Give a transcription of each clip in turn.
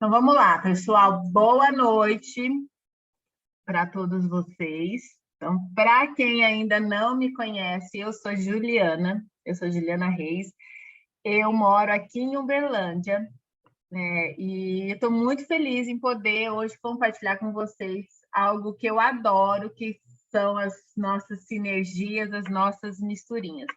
Então, vamos lá, pessoal. Boa noite para todos vocês. Então, para quem ainda não me conhece, eu sou Juliana Reis. Eu moro aqui em Uberlândia, né? E estou muito feliz em poder hoje compartilhar com vocês algo que eu adoro, que são as nossas sinergias, as nossas misturinhas.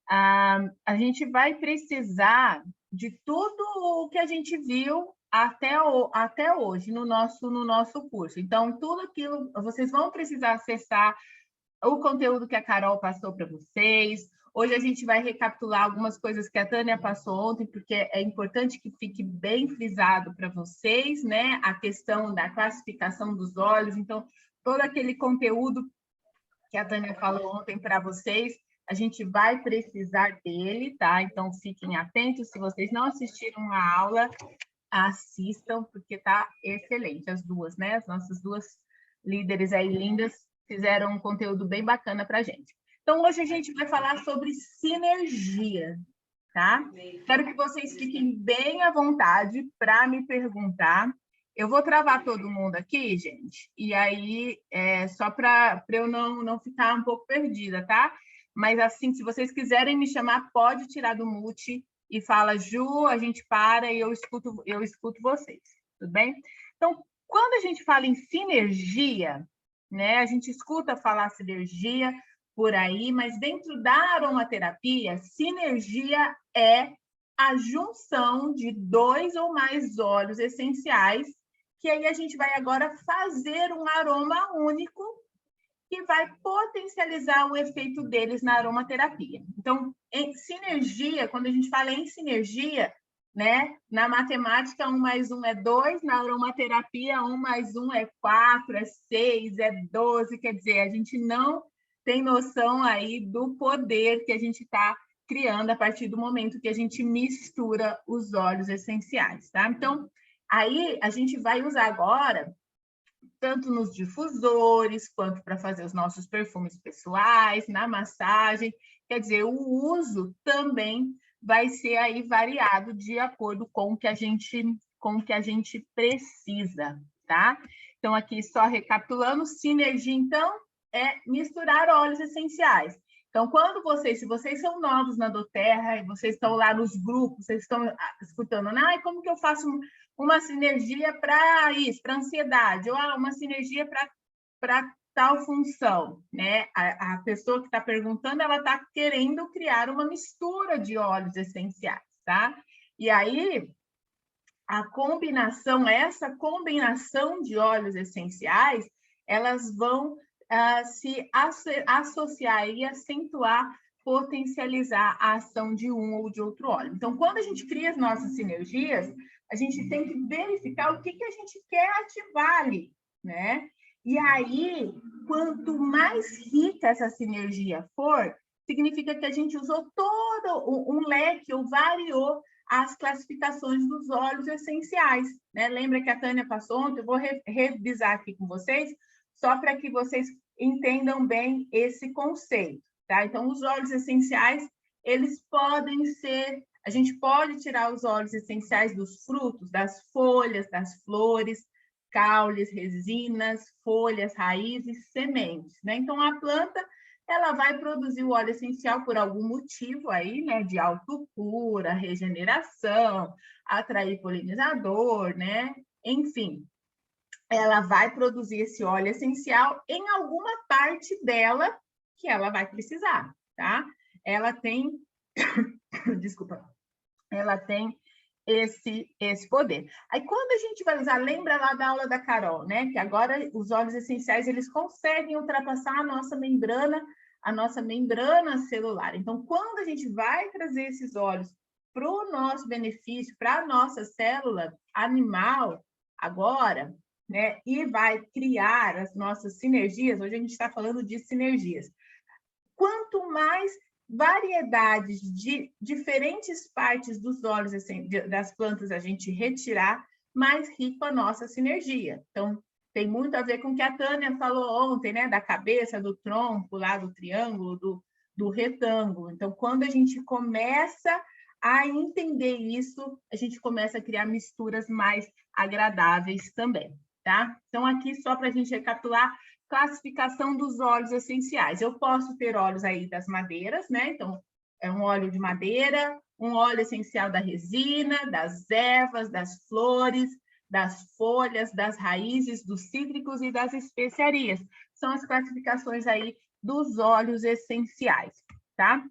A gente vai precisar de tudo o que a gente viu até hoje no nosso curso. Então, tudo aquilo, vocês vão precisar acessar o conteúdo que a Carol passou para vocês. Hoje a gente vai recapitular algumas coisas que a Tânia passou ontem, porque é importante que fique bem frisado para vocês, né? A questão da classificação dos óleos. Então, todo aquele conteúdo que a Tânia falou ontem para vocês, a gente vai precisar dele, tá? Então, fiquem atentos. Se vocês não assistiram a aula, assistam, porque tá excelente. As duas, né? As nossas duas líderes aí lindas fizeram um conteúdo bem bacana para a gente. Então, hoje a gente vai falar sobre sinergia, tá? Quero que vocês fiquem bem à vontade para me perguntar. Eu vou travar todo mundo aqui, gente, e aí só para eu não ficar um pouco perdida, tá? Mas assim, se vocês quiserem me chamar, pode tirar do mute e fala, Ju, a gente para e eu escuto vocês, tudo bem? Então, quando a gente fala em sinergia, né, a gente escuta falar sinergia por aí, mas dentro da aromaterapia, sinergia é a junção de dois ou mais óleos essenciais, que aí a gente vai agora fazer um aroma único que vai potencializar o efeito deles na aromaterapia. Então, em sinergia, quando a gente fala em sinergia, né, na matemática, 1 mais 1 é 2, na aromaterapia, 1 mais 1 é 4, é 6, é 12, quer dizer, a gente não tem noção aí do poder que a gente está criando a partir do momento que a gente mistura os óleos essenciais, tá? Então, aí a gente vai usar agora tanto nos difusores, quanto para fazer os nossos perfumes pessoais, na massagem. Quer dizer, o uso também vai ser aí variado de acordo com o que a gente precisa, tá? Então, aqui só recapitulando, sinergia, então, é misturar óleos essenciais. Então, se vocês são novos na doTERRA, e vocês estão lá nos grupos, vocês estão escutando, como que eu faço uma sinergia para isso, para ansiedade, ou uma sinergia para tal função, né? A pessoa que está perguntando, ela está querendo criar uma mistura de óleos essenciais, tá? E aí, essa combinação de óleos essenciais, elas vão se associar e acentuar, potencializar a ação de um ou de outro óleo. Então, quando a gente cria as nossas sinergias, a gente tem que verificar o que a gente quer ativar ali, né? E aí, quanto mais rica essa sinergia for, significa que a gente usou todo um leque, ou variou as classificações dos óleos essenciais, né? Lembra que a Tânia passou ontem? Eu vou revisar aqui com vocês, só para que vocês entendam bem esse conceito, tá? Então, os óleos essenciais, eles podem ser... A gente pode tirar os óleos essenciais dos frutos, das folhas, das flores, caules, resinas, folhas, raízes, sementes, né? Então, a planta, ela vai produzir o óleo essencial por algum motivo aí, né? De autocura, regeneração, atrair polinizador, né? Enfim, ela vai produzir esse óleo essencial em alguma parte dela que ela vai precisar, tá? Ela tem, desculpa, ela tem esse poder. Aí, quando a gente vai usar, lembra lá da aula da Carol, né? Que agora os óleos essenciais, eles conseguem ultrapassar a nossa membrana celular. Então, quando a gente vai trazer esses óleos para o nosso benefício, para a nossa célula animal, agora, né? E vai criar as nossas sinergias, hoje a gente está falando de sinergias. Quanto mais variedades de diferentes partes dos óleos das plantas a gente retirar, mais rico a nossa sinergia. Então, tem muito a ver com o que a Tânia falou ontem, né? Da cabeça, do tronco, lá do triângulo, do retângulo. Então, quando a gente começa a entender isso, a gente começa a criar misturas mais agradáveis também, tá? Então, aqui, só para a gente recapitular, classificação dos óleos essenciais. Eu posso ter óleos aí das madeiras, né? Então, é um óleo de madeira, um óleo essencial da resina, das ervas, das flores, das folhas, das raízes, dos cítricos e das especiarias. São as classificações aí dos óleos essenciais, tá?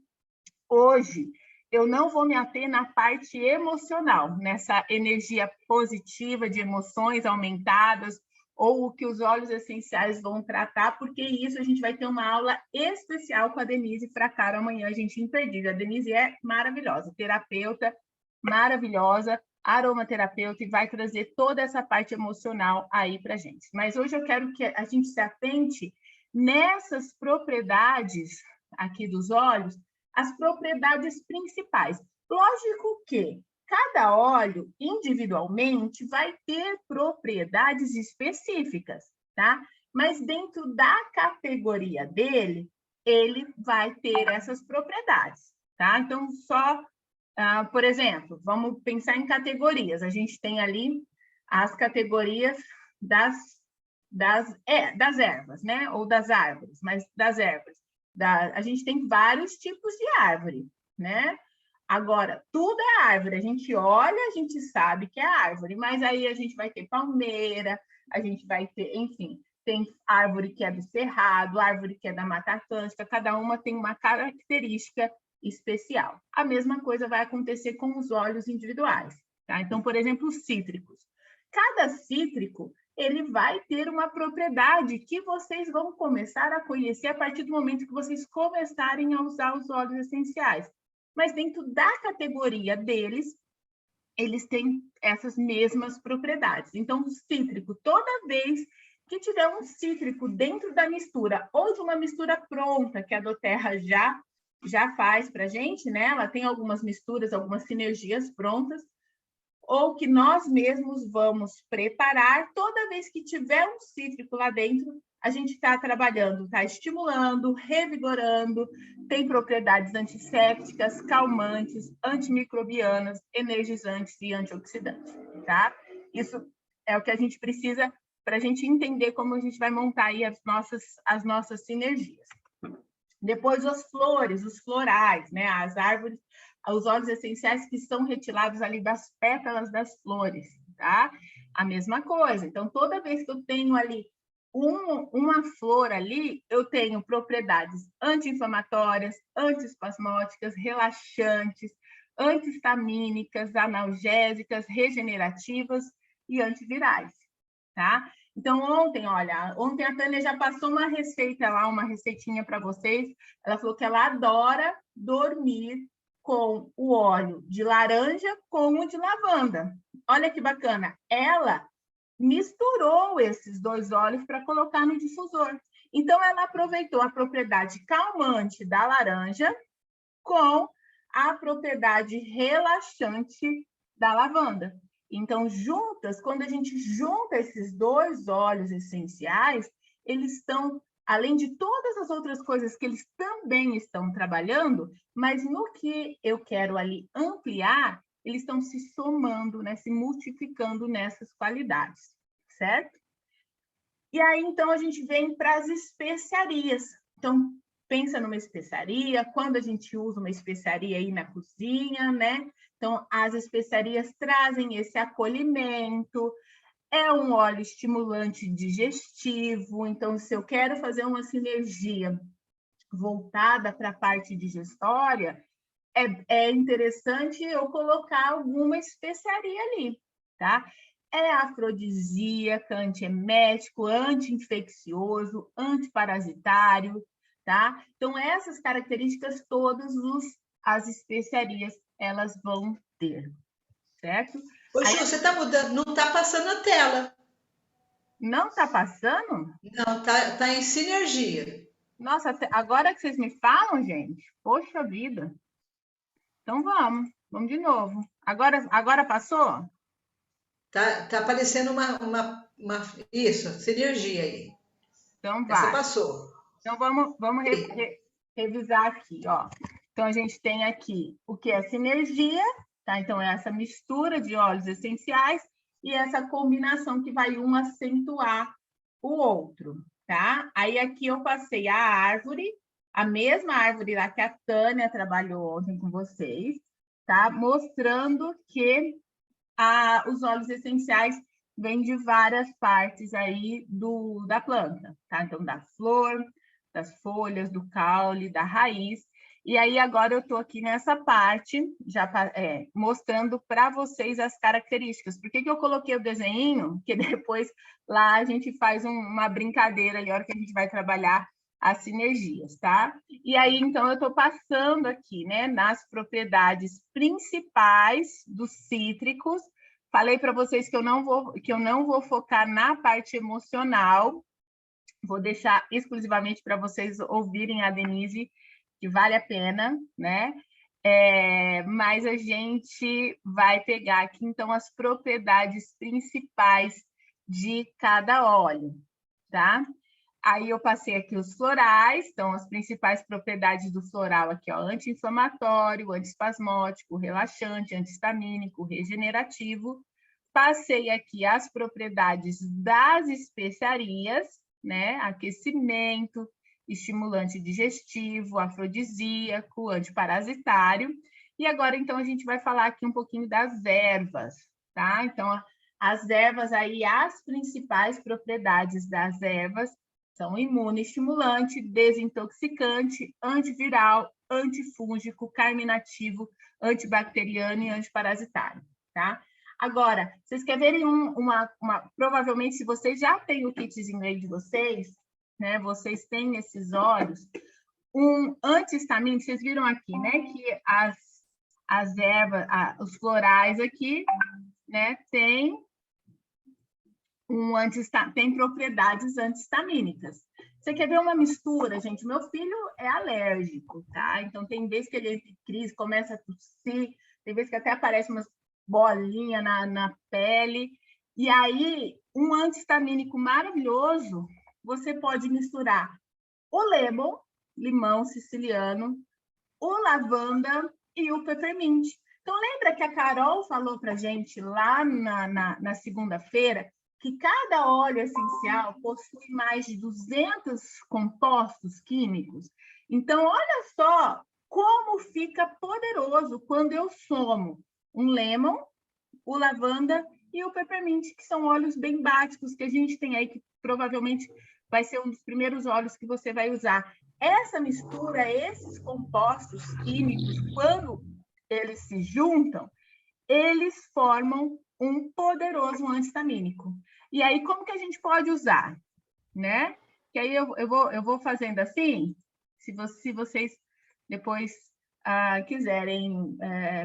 Hoje, eu não vou me ater na parte emocional, nessa energia positiva de emoções aumentadas, ou o que os óleos essenciais vão tratar, porque isso a gente vai ter uma aula especial com a Denise Fracaro amanhã, a gente imperdível. A Denise é maravilhosa, terapeuta maravilhosa, aromaterapeuta, e vai trazer toda essa parte emocional aí para a gente. Mas hoje eu quero que a gente se atente nessas propriedades aqui dos óleos, as propriedades principais. Lógico que cada óleo, individualmente, vai ter propriedades específicas, tá? Mas dentro da categoria dele, ele vai ter essas propriedades, tá? Então, por exemplo, vamos pensar em categorias. A gente tem ali as categorias das ervas, né? Ou das árvores, mas das ervas. A gente tem vários tipos de árvore, né? Agora, tudo é árvore. A gente olha, a gente sabe que é árvore, mas aí a gente vai ter palmeira, a gente vai ter, enfim, tem árvore que é do cerrado, árvore que é da Mata Atlântica, cada uma tem uma característica especial. A mesma coisa vai acontecer com os óleos individuais, tá? Então, por exemplo, os cítricos. Cada cítrico, ele vai ter uma propriedade que vocês vão começar a conhecer a partir do momento que vocês começarem a usar os óleos essenciais. Mas dentro da categoria deles, eles têm essas mesmas propriedades. Então, o cítrico, toda vez que tiver um cítrico dentro da mistura, ou de uma mistura pronta, que a doTERRA já faz para a gente, né? Ela tem algumas misturas, algumas sinergias prontas, ou que nós mesmos vamos preparar, toda vez que tiver um cítrico lá dentro, a gente está trabalhando, está estimulando, revigorando, tem propriedades antissépticas, calmantes, antimicrobianas, energizantes e antioxidantes, tá? Isso é o que a gente precisa para a gente entender como a gente vai montar aí as nossas sinergias. Depois, as flores, os florais, né? As árvores, os óleos essenciais que são retirados ali das pétalas das flores, tá? A mesma coisa. Então, toda vez que eu tenho ali uma flor ali, eu tenho propriedades anti-inflamatórias, antiespasmódicas, relaxantes, anti-histamínicas, analgésicas, regenerativas e antivirais, tá? Então, ontem a Tânia já passou uma receita lá, uma receitinha para vocês. Ela falou que ela adora dormir com o óleo de laranja com o de lavanda. Olha que bacana. Ela misturou esses dois óleos para colocar no difusor. Então, ela aproveitou a propriedade calmante da laranja com a propriedade relaxante da lavanda. Então, juntas, quando a gente junta esses dois óleos essenciais, eles estão, além de todas as outras coisas que eles também estão trabalhando, mas no que eu quero ali ampliar, eles estão se somando, né, se multiplicando nessas qualidades, certo? E aí, então, a gente vem para as especiarias. Então, pensa numa especiaria, quando a gente usa uma especiaria aí na cozinha, né? Então, as especiarias trazem esse acolhimento, é um óleo estimulante digestivo, então, se eu quero fazer uma sinergia voltada para a parte digestória, é interessante eu colocar alguma especiaria ali, tá? É afrodisíaca, antiemético, anti-infeccioso, antiparasitário, tá? Então, essas características todas as especiarias, elas vão ter, certo? Ô, Ju, você está mudando, não está passando a tela. Não está passando? Não, tá em sinergia. Nossa, agora que vocês me falam, gente, poxa vida. Então, vamos de novo. Agora passou? Tá aparecendo isso, sinergia aí. Então, Essa vai. passou. Então, vamos revisar aqui, ó. Então, a gente tem aqui o que é sinergia, tá? Então, é essa mistura de óleos essenciais e essa combinação que vai um acentuar o outro, tá? Aí, aqui eu passei a árvore, a mesma árvore lá que a Tânia trabalhou ontem com vocês, tá? Mostrando que os óleos essenciais vêm de várias partes aí da planta, tá? Então, da flor, das folhas, do caule, da raiz. E aí, agora eu estou aqui nessa parte, já mostrando para vocês as características. Por que eu coloquei o desenho? Porque depois lá a gente faz uma brincadeira ali, a hora que a gente vai trabalhar as sinergias, tá? E aí, então, eu estou passando aqui, né, nas propriedades principais dos cítricos. Falei para vocês que eu não vou focar na parte emocional, vou deixar exclusivamente para vocês ouvirem a Denise, que vale a pena, né? Mas a gente vai pegar aqui, então, as propriedades principais de cada óleo, tá? Aí eu passei aqui os florais, então as principais propriedades do floral aqui, ó, anti-inflamatório, antiespasmódico, relaxante, antihistamínico, regenerativo. Passei aqui as propriedades das especiarias, né? Aquecimento, estimulante digestivo, afrodisíaco, antiparasitário. E agora, então, a gente vai falar aqui um pouquinho das ervas, tá? Então, as ervas aí, as principais propriedades das ervas são imunoestimulante, desintoxicante, antiviral, antifúngico, carminativo, antibacteriano e antiparasitário, tá? Agora, vocês querem verem provavelmente, se vocês já têm o kitzinho aí de vocês, né? Vocês têm esses óleos, um antihistamínico, vocês viram aqui, né? Que as ervas, os florais aqui, né? Tem propriedades antihistamínicas. Você quer ver uma mistura, gente? Meu filho é alérgico, tá? Então, tem vezes que ele entra em crise, começa a tossir, tem vezes que até aparece umas bolinhas na pele. E aí, um antihistamínico maravilhoso, você pode misturar o limão siciliano, o lavanda e o peppermint. Então, lembra que a Carol falou para a gente lá na segunda-feira que cada óleo essencial possui mais de 200 compostos químicos? Então, olha só como fica poderoso quando eu somo um lemon, o lavanda e o peppermint, que são óleos bem básicos que a gente tem aí, que provavelmente vai ser um dos primeiros óleos que você vai usar. Essa mistura, esses compostos químicos, quando eles se juntam, eles formam um poderoso antihistamínico. E aí, como que a gente pode usar? Né? Que aí eu vou fazendo assim, se vocês depois quiserem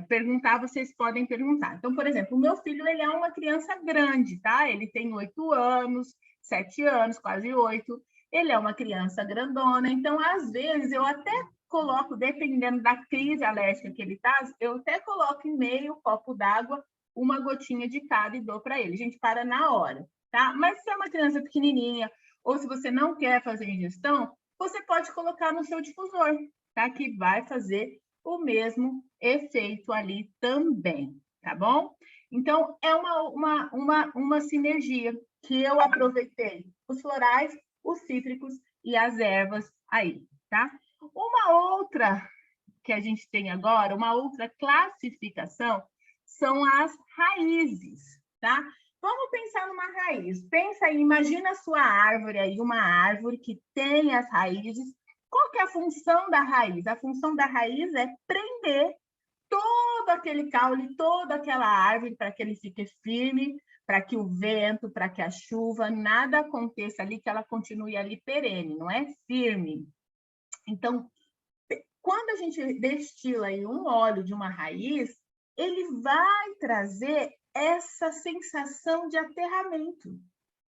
perguntar, vocês podem perguntar. Então, por exemplo, o meu filho, ele é uma criança grande, tá? Ele tem 8 anos, 7 anos, quase 8. Ele é uma criança grandona, então, às vezes, eu até coloco, dependendo da crise alérgica que ele está, eu até coloco em meio copo d'água uma gotinha de cada e dou para ele. A gente para na hora, tá? Mas se é uma criança pequenininha, ou se você não quer fazer ingestão, você pode colocar no seu difusor, tá? Que vai fazer o mesmo efeito ali também, tá bom? Então, é uma sinergia que eu aproveitei os florais, os cítricos e as ervas aí, tá? Uma outra que a gente tem agora, uma outra classificação, são as raízes, tá? Vamos pensar numa raiz. Pensa aí, imagina a sua árvore aí, uma árvore que tem as raízes. Qual que é a função da raiz? A função da raiz é prender todo aquele caule, toda aquela árvore para que ele fique firme, para que o vento, para que a chuva, nada aconteça ali, que ela continue ali perene, não é? Firme. Então, quando a gente destila aí um óleo de uma raiz, ele vai trazer essa sensação de aterramento,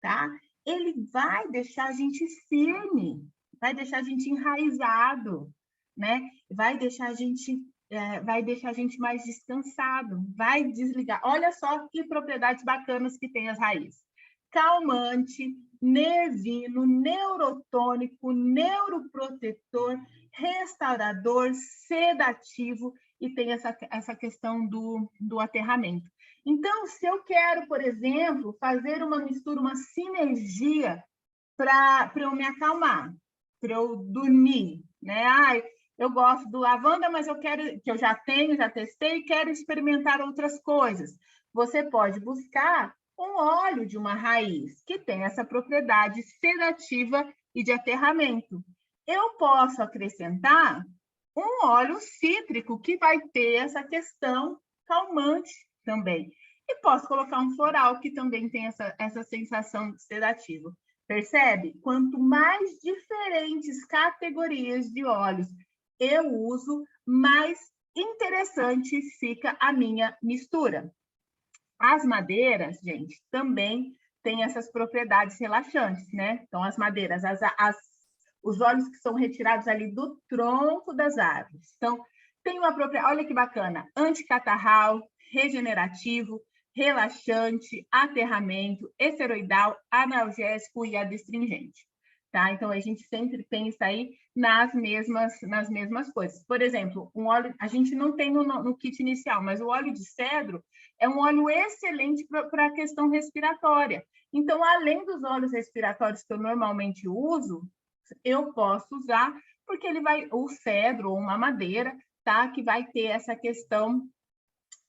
tá? Ele vai deixar a gente firme, vai deixar a gente enraizado, né? Vai deixar a gente mais descansado, vai desligar. Olha só que propriedades bacanas que tem as raízes. Calmante, nervino, neurotônico, neuroprotetor, restaurador, sedativo e tem essa questão do aterramento. Então, se eu quero, por exemplo, fazer uma mistura, uma sinergia para eu me acalmar, para eu dormir, né? Eu gosto do lavanda, mas eu quero, que eu já tenho, já testei, e quero experimentar outras coisas. Você pode buscar um óleo de uma raiz que tem essa propriedade sedativa e de aterramento. Eu posso acrescentar um óleo cítrico que vai ter essa questão calmante também. E posso colocar um floral que também tem essa sensação sedativa. Percebe? Quanto mais diferentes categorias de óleos eu uso, mais interessante fica a minha mistura. As madeiras, gente, também têm essas propriedades relaxantes, né? Então, as madeiras, os óleos que são retirados ali do tronco das árvores. Então, tem uma propriedade, olha que bacana, anticatarral, regenerativo, relaxante, aterramento, esteroidal, analgésico e adstringente. Tá? Então, a gente sempre pensa aí nas mesmas coisas. Por exemplo, um óleo, a gente não tem no kit inicial, mas o óleo de cedro é um óleo excelente para a questão respiratória. Então, além dos óleos respiratórios que eu normalmente uso, eu posso usar, porque ele vai, o cedro ou uma madeira, tá? Que vai ter essa questão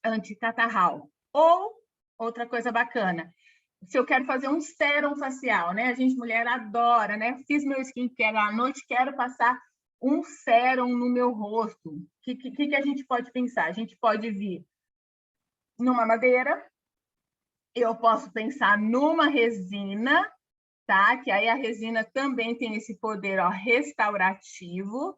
anticatarral. Ou, outra coisa bacana, se eu quero fazer um sérum facial, né? A gente, mulher, adora, né? Fiz meu skincare à noite, quero passar um sérum no meu rosto. O que a gente pode pensar? A gente pode vir numa madeira, eu posso pensar numa resina, tá? Que aí a resina também tem esse poder, ó, restaurativo.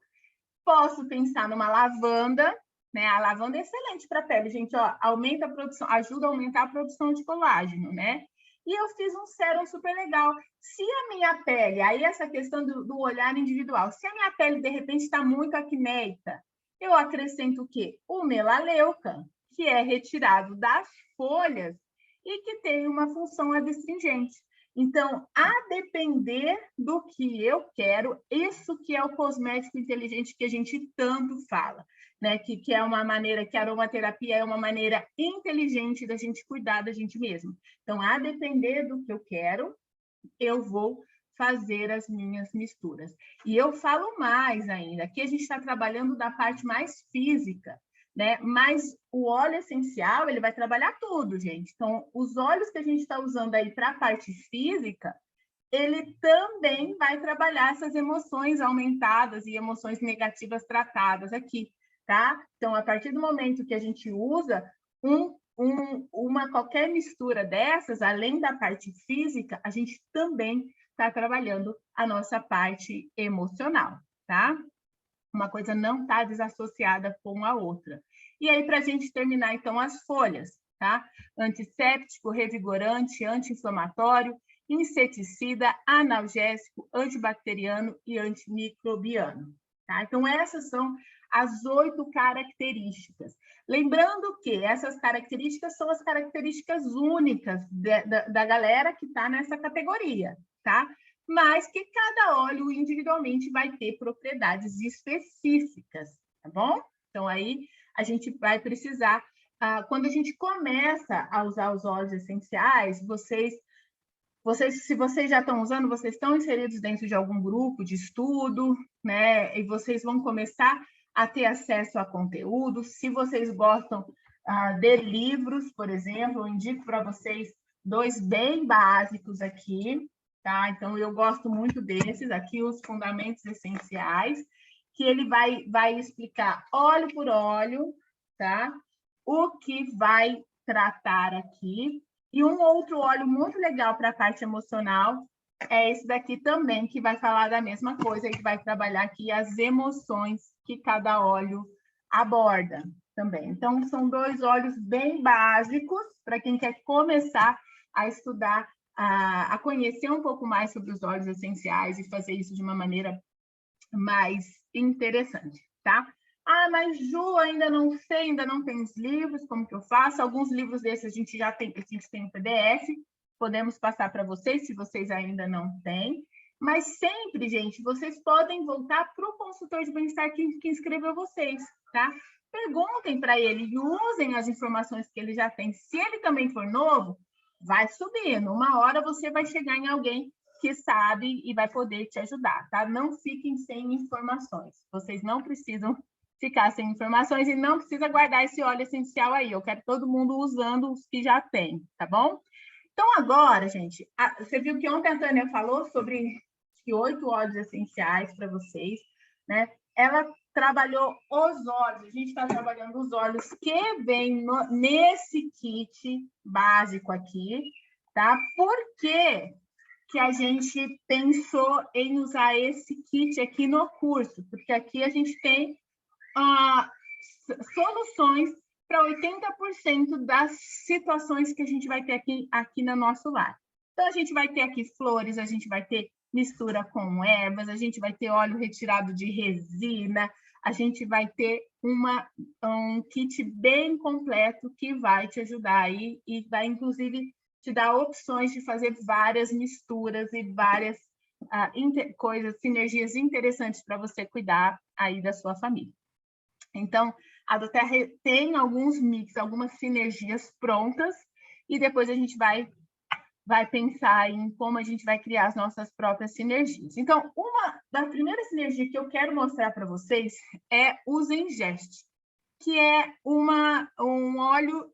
Posso pensar numa lavanda, né? A lavanda é excelente para a pele, gente, ó, aumenta a produção, ajuda a aumentar a produção de colágeno, né? E eu fiz um sérum super legal. Se a minha pele, aí essa questão do olhar individual, se a minha pele de repente está muito acnéica, eu acrescento o quê? O melaleuca, que é retirado das folhas e que tem uma função adstringente. Então, a depender do que eu quero, isso que é o cosmético inteligente que a gente tanto fala, né? Que é uma maneira, que a aromaterapia é uma maneira inteligente da gente cuidar da gente mesmo. Então, a depender do que eu quero, eu vou fazer as minhas misturas. E eu falo mais ainda, aqui a gente está trabalhando da parte mais física, né? Mas o óleo essencial, ele vai trabalhar tudo, gente. Então, os óleos que a gente está usando aí para a parte física, ele também vai trabalhar essas emoções aumentadas e emoções negativas tratadas aqui, tá? Então, a partir do momento que a gente usa qualquer mistura dessas, além da parte física, a gente também está trabalhando a nossa parte emocional, tá? Uma coisa não está desassociada com a outra. E aí, para a gente terminar, então, as folhas, tá? Antisséptico, revigorante, anti-inflamatório, inseticida, analgésico, antibacteriano e antimicrobiano. Tá? Então, essas são as 8 características. Lembrando que essas características são as características únicas da galera que está nessa categoria, tá? Mas que cada óleo individualmente vai ter propriedades específicas, tá bom? Então, aí a gente vai precisar, quando a gente começa a usar os óleos essenciais, se vocês já estão usando, vocês estão inseridos dentro de algum grupo de estudo, né? E vocês vão começar a ter acesso a conteúdo. Se vocês gostam de livros, por exemplo, eu indico para vocês 2 bem básicos aqui, tá? Então, eu gosto muito desses, aqui os Fundamentos Essenciais, que ele vai explicar óleo por óleo, tá? O que vai tratar aqui. E um outro óleo muito legal para a parte emocional é esse daqui também, que vai falar da mesma coisa e que vai trabalhar aqui as emoções que cada óleo aborda também. Então, são 2 óleos bem básicos para quem quer começar a estudar, a conhecer um pouco mais sobre os óleos essenciais e fazer isso de uma maneira mais interessante, tá? Mas Ju, ainda não sei, ainda não tem os livros, como que eu faço? Alguns livros desses a gente já tem, a gente tem o PDF, podemos passar para vocês, se vocês ainda não têm. Mas sempre, gente, vocês podem voltar para o consultor de bem-estar que inscreveu vocês, tá? Perguntem para ele e usem as informações que ele já tem. Se ele também for novo, vai subindo. Uma hora você vai chegar em alguém que sabe e vai poder te ajudar, tá? Não fiquem sem informações. Vocês não precisam ficar sem informações e não precisa guardar esse óleo essencial aí. Eu quero todo mundo usando os que já tem, tá bom? Então, agora, gente, você viu que ontem a Tânia falou sobre 8 óleos essenciais para vocês, né? Ela trabalhou os óleos, a gente está trabalhando os óleos que vem nesse kit básico aqui, tá? Por que a gente pensou em usar esse kit aqui no curso? Porque aqui a gente tem soluções para 80% das situações que a gente vai ter aqui no nosso lar. Então, a gente vai ter aqui flores, a gente vai ter mistura com ervas, a gente vai ter óleo retirado de resina, a gente vai ter um kit bem completo que vai te ajudar aí e vai, inclusive, te dar opções de fazer várias misturas e várias sinergias interessantes para você cuidar aí da sua família. Então, a doTERRA tem alguns mix, algumas sinergias prontas, e depois a gente vai pensar em como a gente vai criar as nossas próprias sinergias. Então, uma das primeiras sinergias que eu quero mostrar para vocês é o Zengest, que é um óleo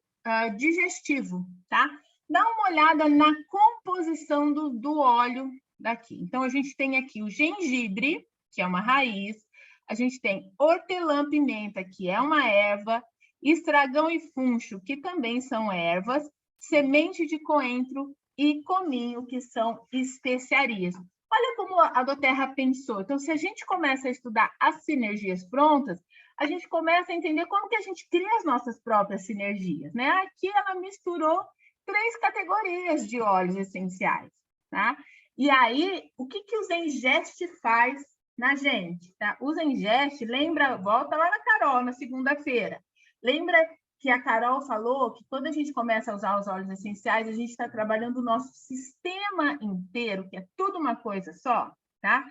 digestivo, tá? Dá uma olhada na composição do óleo daqui. Então, a gente tem aqui o gengibre, que é uma raiz, a gente tem hortelã-pimenta, que é uma erva, estragão e funcho, que também são ervas, semente de coentro e cominho, que são especiarias. Olha como a doTERRA pensou. Então, se a gente começa a estudar as sinergias prontas, a gente começa a entender como que a gente cria as nossas próprias sinergias, né? Aqui ela misturou 3 categorias de óleos essenciais, tá? E aí, o que o Zengest faz na gente, tá? O Zengest, lembra, volta lá na Carol, na segunda-feira. Lembra que a Carol falou que quando a gente começa a usar os óleos essenciais, a gente está trabalhando o nosso sistema inteiro, que é tudo uma coisa só, tá?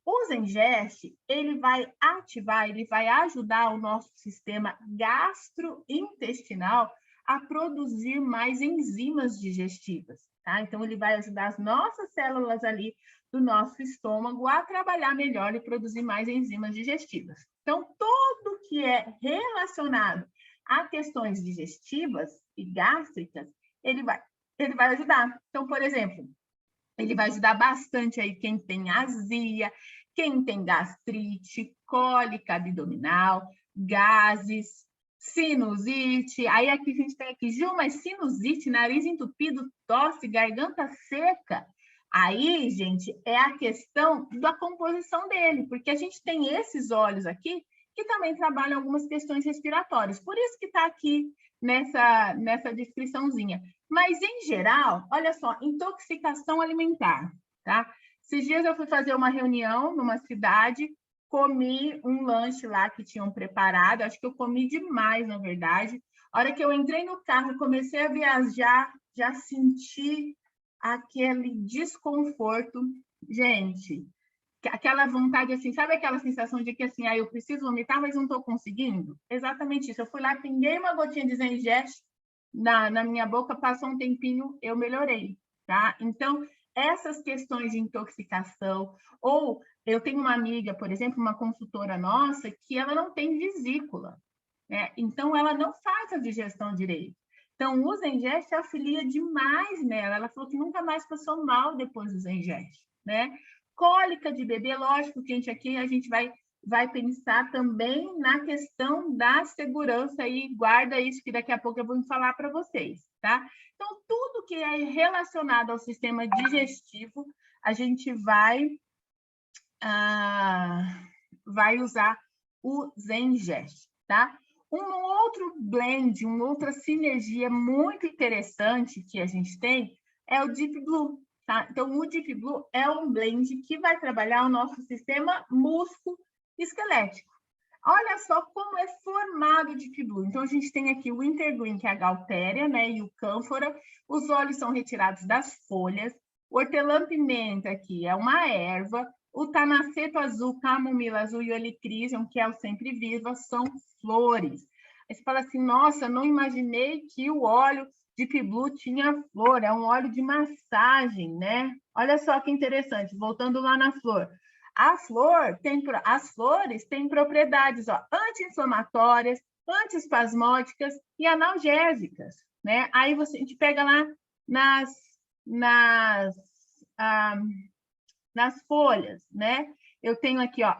O Zengest, ele vai ativar, ele vai ajudar o nosso sistema gastrointestinal a produzir mais enzimas digestivas, tá? Então, ele vai ajudar as nossas células ali do nosso estômago a trabalhar melhor e produzir mais enzimas digestivas. Então, tudo que é relacionado a questões digestivas e gástricas, ele vai ajudar. Então, por exemplo, ele vai ajudar bastante aí quem tem azia, quem tem gastrite, cólica abdominal, gases, sinusite. Aí aqui a gente tem aqui, Gil, mas sinusite, nariz entupido, tosse, garganta seca. Aí, gente, é a questão da composição dele, porque a gente tem esses óleos aqui que também trabalham algumas questões respiratórias. Por isso que está aqui nessa descriçãozinha. Mas, em geral, olha só, intoxicação alimentar, tá? Esses dias eu fui fazer uma reunião numa cidade, comi um lanche lá que tinham preparado, acho que eu comi demais, na verdade. A hora que eu entrei no carro e comecei a viajar, já senti aquele desconforto. Gente, aquela vontade assim, sabe aquela sensação de que assim, eu preciso vomitar, mas não estou conseguindo? Exatamente isso. Eu fui lá, pinguei uma gotinha de Zengest na minha boca, passou um tempinho, eu melhorei, tá? Então, essas questões de intoxicação, ou eu tenho uma amiga, por exemplo, uma consultora nossa, que ela não tem vesícula, né? Então, ela não faz a digestão direito. Então, o Zengest auxilia demais nela. Ela falou que nunca mais passou mal depois do Zengest, né? Cólica de bebê, lógico que a gente vai pensar também na questão da segurança e guarda isso que daqui a pouco eu vou falar para vocês, tá? Então, tudo que é relacionado ao sistema digestivo, a gente vai usar o Zengest, tá? Um outro blend, uma outra sinergia muito interessante que a gente tem é o Deep Blue, tá? Então, o Deep Blue é um blend que vai trabalhar o nosso sistema músculo-esquelético. Olha só como é formado o Deep Blue. Então, a gente tem aqui o Intergreen, que é a Gaultéria, né? E o Cânfora. Os óleos são retirados das folhas. Hortelã-pimenta aqui é uma erva. O tanaceto azul, camomila azul e olicrísio, que é o sempre viva, são flores. Aí você fala assim, nossa, não imaginei que o óleo de Deep Blue tinha flor, é um óleo de massagem, né? Olha só que interessante, voltando lá na flor. As flores têm propriedades anti-inflamatórias, antiespasmódicas e analgésicas, né? Aí a gente pega lá nas folhas, né? Eu tenho aqui, ó,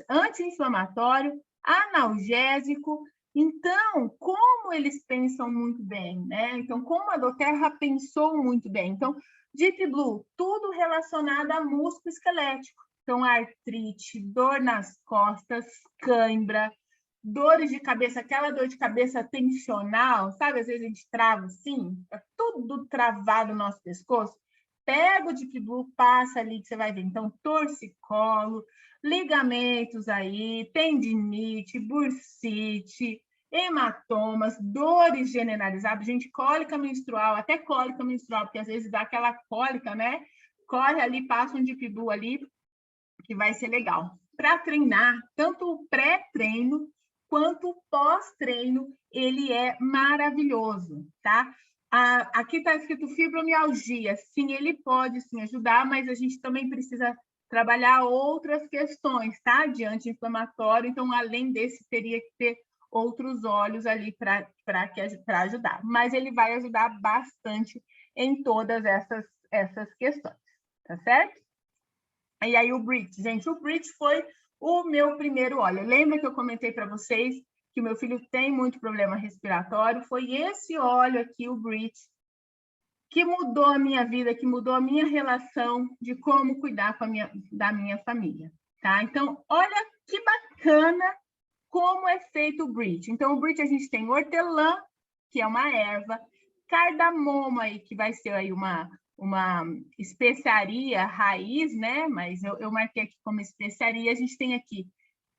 anti-inflamatório, analgésico. Então, como eles pensam muito bem, né? Então, como a doTERRA pensou muito bem. Então, Deep Blue, tudo relacionado a músculo esquelético. Então, artrite, dor nas costas, cãibra, dores de cabeça, aquela dor de cabeça tensional, sabe? Às vezes a gente trava assim, tá tudo travado no nosso pescoço. Pega o Deep Blue, passa ali que você vai ver. Então, torcicolo, ligamentos aí, tendinite, bursite, hematomas, dores generalizadas, gente, cólica menstrual, até cólica menstrual, porque às vezes dá aquela cólica, né? Corre ali, passa um Deep Blue ali, que vai ser legal. Para treinar, tanto o pré-treino quanto o pós-treino, ele é maravilhoso, tá? Aqui está escrito fibromialgia. Sim, ele pode sim ajudar, mas a gente também precisa trabalhar outras questões, tá? De anti-inflamatório. Então, além desse, teria que ter outros óleos ali para ajudar. Mas ele vai ajudar bastante em todas essas questões, tá certo? E aí o Brit, gente, o Brit foi o meu primeiro óleo. Lembra que eu comentei para vocês que o meu filho tem muito problema respiratório? Foi esse óleo aqui, o Brit, que mudou a minha vida, que mudou a minha relação de como cuidar da minha família, tá? Então, olha que bacana como é feito o Brit. Então, o Brit a gente tem hortelã, que é uma erva, cardamomo aí, que vai ser aí uma especiaria raiz, né? Mas eu marquei aqui como especiaria. A gente tem aqui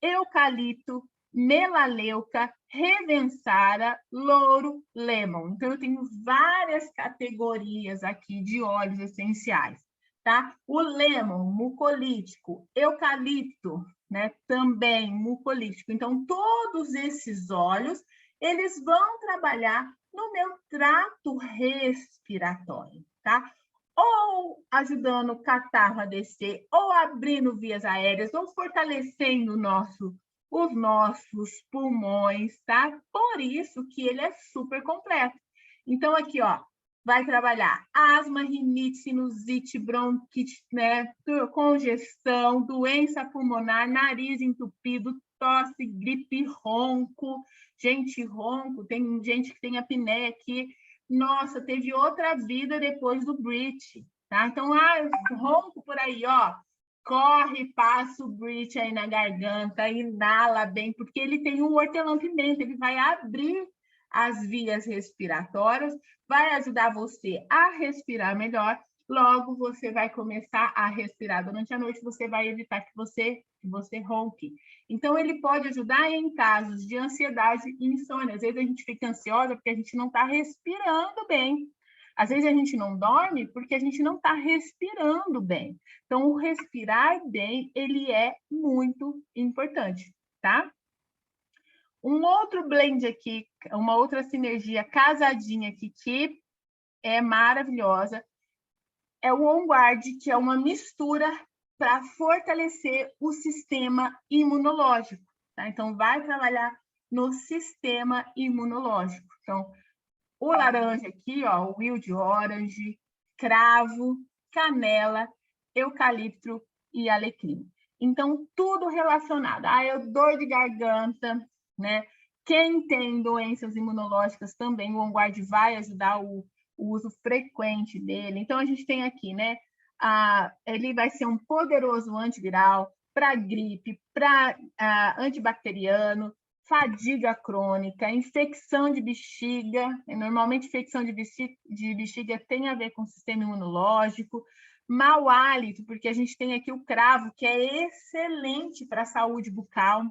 eucalipto, melaleuca, revensara, louro, lemon. Então, eu tenho várias categorias aqui de óleos essenciais, tá? O lemon, mucolítico, eucalipto, né? Também mucolítico. Então, todos esses óleos, eles vão trabalhar no meu trato respiratório, tá? Ou ajudando o catarro a descer, ou abrindo vias aéreas, ou fortalecendo os nossos pulmões, tá? Por isso que ele é super completo. Então, aqui, ó, vai trabalhar asma, rinite, sinusite, bronquite, né? Congestão, doença pulmonar, nariz entupido, tosse, gripe, ronco. Gente, ronco, tem gente que tem apneia aqui. Nossa, teve outra vida depois do Brit, tá? Então, ronco por aí, ó. Corre, passa o Brit aí na garganta, inala bem, porque ele tem um hortelã-pimenta, ele vai abrir as vias respiratórias, vai ajudar você a respirar melhor, logo você vai começar a respirar durante a noite, você vai evitar que você ronque. Então, ele pode ajudar em casos de ansiedade e insônia. Às vezes a gente fica ansiosa porque a gente não está respirando bem. Às vezes a gente não dorme porque a gente não está respirando bem. Então, o respirar bem, ele é muito importante, tá? Um outro blend aqui, uma outra sinergia casadinha aqui que é maravilhosa, é o On Guard, que é uma mistura para fortalecer o sistema imunológico, tá? Então, vai trabalhar no sistema imunológico. Então, o laranja aqui, ó, o wild orange, cravo, canela, eucalipto e alecrim. Então, tudo relacionado. Dor de garganta, né? Quem tem doenças imunológicas também, o On Guard vai ajudar o uso frequente dele. Então, a gente tem aqui, né? Ele vai ser um poderoso antiviral para gripe, para antibacteriano, fadiga crônica, infecção de bexiga. Normalmente, infecção de bexiga tem a ver com o sistema imunológico. Mau hálito, porque a gente tem aqui o cravo, que é excelente para a saúde bucal,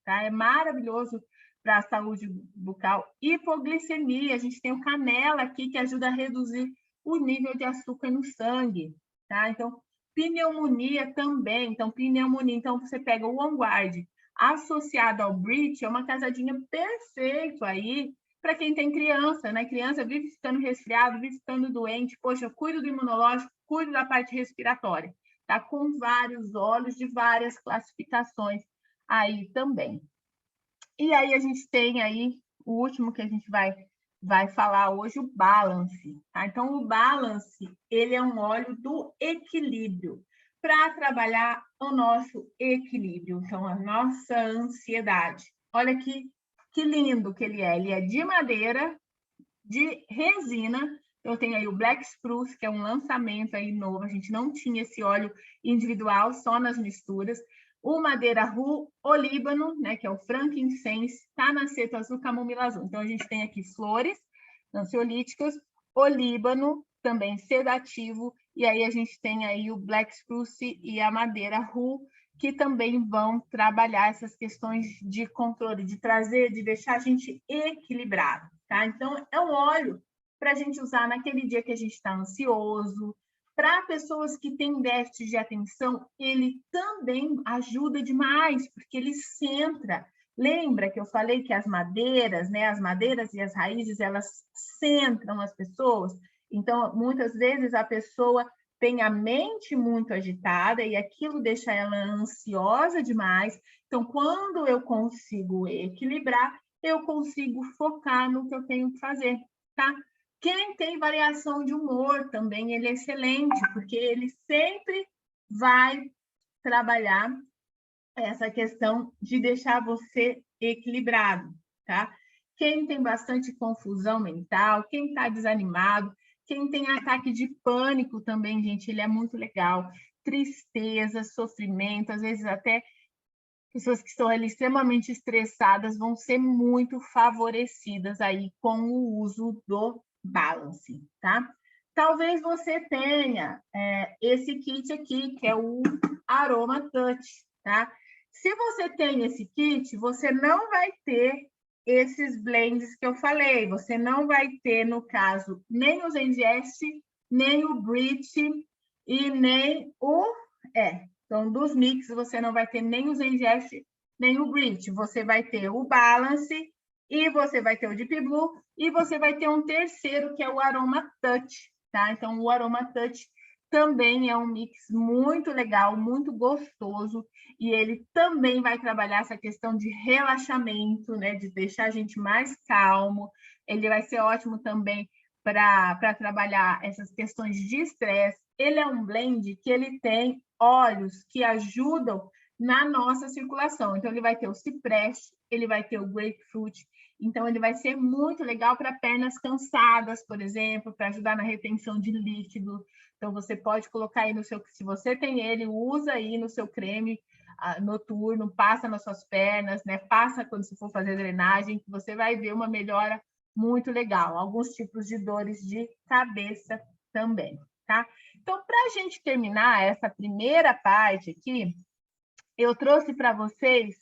tá? É maravilhoso para a saúde bucal. Hipoglicemia, a gente tem o canela aqui, que ajuda a reduzir o nível de açúcar no sangue, tá? Então, pneumonia também. Então, pneumonia. Então, você pega o OnGuard associado ao Brit, é uma casadinha perfeito aí para quem tem criança, né? Criança vive ficando resfriado, vive ficando doente. Poxa, cuido do imunológico, cuido da parte respiratória. Tá com vários óleos de várias classificações aí também. E aí a gente tem aí o último que a gente vai falar hoje, o Balance. Tá? Então, o Balance, ele é um óleo do equilíbrio, para trabalhar o nosso equilíbrio, então, a nossa ansiedade. Olha que lindo que ele é de madeira, de resina. Eu tenho aí o Black Spruce, que é um lançamento aí novo, a gente não tinha esse óleo individual, só nas misturas. O madeira Ru, o Líbano, né, que é o frankincense, tanaceto azul, camomila azul. Então, a gente tem aqui flores ansiolíticas, o Líbano, também sedativo, e aí a gente tem aí o Black Spruce e a madeira Ru, que também vão trabalhar essas questões de controle, de trazer, de deixar a gente equilibrado, tá? Então, é um óleo para a gente usar naquele dia que a gente está ansioso. Para pessoas que têm déficit de atenção, ele também ajuda demais, porque ele centra. Lembra que eu falei que as madeiras, né, as madeiras e as raízes, elas centram as pessoas? Então, muitas vezes a pessoa tem a mente muito agitada e aquilo deixa ela ansiosa demais. Então, quando eu consigo equilibrar, eu consigo focar no que eu tenho que fazer, tá? Quem tem variação de humor também, ele é excelente, porque ele sempre vai trabalhar essa questão de deixar você equilibrado, tá? Quem tem bastante confusão mental, quem está desanimado, quem tem ataque de pânico também, gente, ele é muito legal. Tristeza, sofrimento, às vezes até pessoas que estão ali extremamente estressadas vão ser muito favorecidas aí com o uso do Balance, tá? Talvez você tenha esse kit aqui, que é o Aroma Touch, tá? Se você tem esse kit, você não vai ter esses blends que eu falei. Você não vai ter, no caso, nem o Zengest, nem o Brit e nem o... Então, dos mix, você não vai ter nem o Zengest, nem o Brit. Você vai ter o Balance, e você vai ter o Deep Blue, e você vai ter um terceiro, que é o Aroma Touch, tá? Então, o Aroma Touch também é um mix muito legal, muito gostoso, e ele também vai trabalhar essa questão de relaxamento, né? De deixar a gente mais calmo. Ele vai ser ótimo também para trabalhar essas questões de estresse. Ele é um blend que ele tem óleos que ajudam na nossa circulação. Então, ele vai ter o cipreste, ele vai ter o grapefruit. Então, ele vai ser muito legal para pernas cansadas, por exemplo, para ajudar na retenção de líquido. Então, você pode colocar aí no seu... Se você tem ele, usa aí no seu creme noturno, passa nas suas pernas, né? Passa quando você for fazer drenagem, que você vai ver uma melhora muito legal. Alguns tipos de dores de cabeça também, tá? Então, para a gente terminar essa primeira parte aqui, eu trouxe para vocês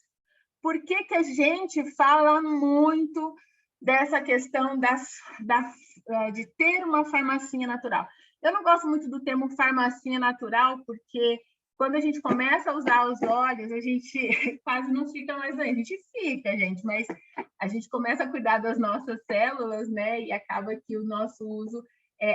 por que a gente fala muito dessa questão de ter uma farmacinha natural. Eu não gosto muito do termo farmacinha natural, porque quando a gente começa a usar os óleos, a gente quase não fica mais doente. A gente fica, gente, mas a gente começa a cuidar das nossas células, né? E acaba que o nosso uso,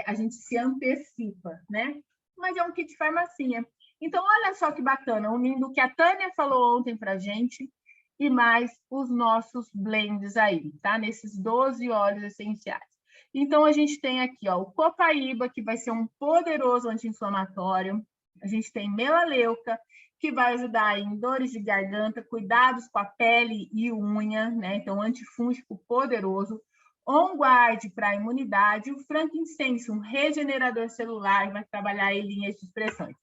a gente se antecipa, né? Mas é um kit farmacinha. Então, olha só que bacana, unindo o que a Tânia falou ontem para a gente e mais os nossos blends aí, tá? Nesses 12 óleos essenciais. Então, a gente tem aqui, ó, o Copaíba, que vai ser um poderoso anti-inflamatório. A gente tem melaleuca, que vai ajudar em dores de garganta, cuidados com a pele e unha, né? Então, antifúngico poderoso. OnGuard para a imunidade. O frankincense, um regenerador celular, vai trabalhar em linhas de expressões.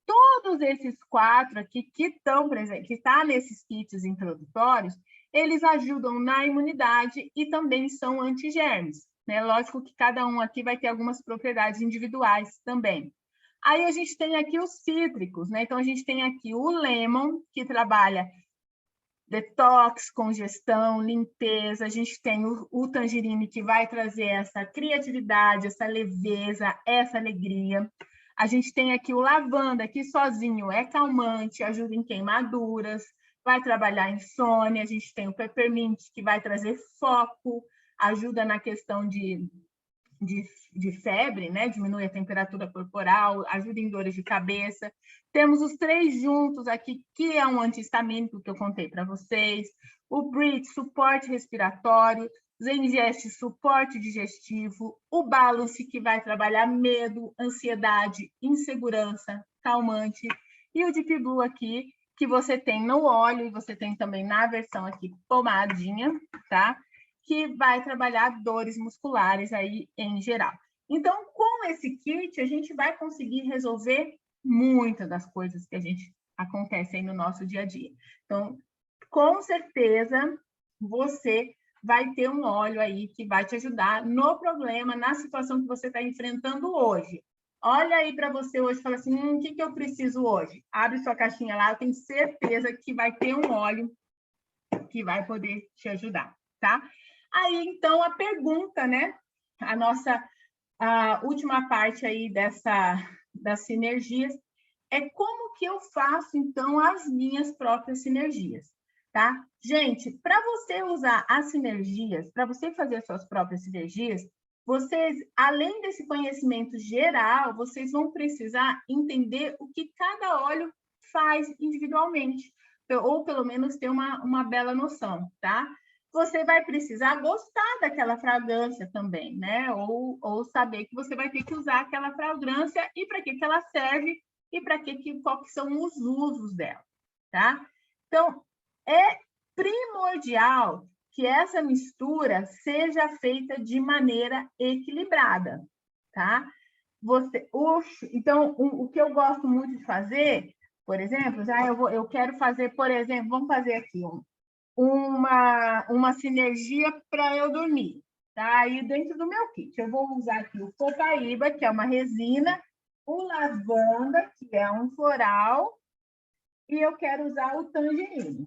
Todos esses 4 aqui que estão presentes, que está nesses kits introdutórios, eles ajudam na imunidade e também são antigermes, né? Lógico que cada um aqui vai ter algumas propriedades individuais também. Aí a gente tem aqui os cítricos, né? Então a gente tem aqui o lemon, que trabalha detox, congestão, limpeza. A gente tem o tangerine, que vai trazer essa criatividade, essa leveza, essa alegria. A gente tem aqui o lavanda, que sozinho é calmante, ajuda em queimaduras, vai trabalhar a insônia. A gente tem o peppermint, que vai trazer foco, ajuda na questão de febre, né? Diminui a temperatura corporal, ajuda em dores de cabeça. Temos os 3 juntos aqui, que é um anti-histamínico que eu contei para vocês. O Brit, suporte respiratório. Zengest, suporte digestivo. O Balance, que vai trabalhar medo, ansiedade, insegurança, calmante. E o Deep Blue aqui, que você tem no óleo e você tem também na versão aqui pomadinha, tá? Que vai trabalhar dores musculares aí em geral. Então, com esse kit, a gente vai conseguir resolver muitas das coisas que a gente acontece aí no nosso dia a dia. Então, com certeza, você vai ter um óleo aí que vai te ajudar no problema, na situação que você está enfrentando hoje. Olha aí para você hoje e fala assim, o que eu preciso hoje? Abre sua caixinha lá, eu tenho certeza que vai ter um óleo que vai poder te ajudar, tá? Aí, então, a pergunta, né? A última parte aí das sinergias é como que eu faço, então, as minhas próprias sinergias, tá? Gente, para você usar as sinergias, para você fazer as suas próprias sinergias, vocês, além desse conhecimento geral, vocês vão precisar entender o que cada óleo faz individualmente, ou pelo menos ter uma bela noção, tá? Você vai precisar gostar daquela fragrância também, né? Ou saber que você vai ter que usar aquela fragrância e para que ela serve e para qual que são os usos dela, tá? Então, é primordial que essa mistura seja feita de maneira equilibrada, tá? Então, o que eu gosto muito de fazer, por exemplo, eu quero fazer, por exemplo, vamos fazer aqui uma sinergia para eu dormir, tá? Aí dentro do meu kit, eu vou usar aqui o copaíba, que é uma resina, o lavanda, que é um floral, e eu quero usar o tangerine,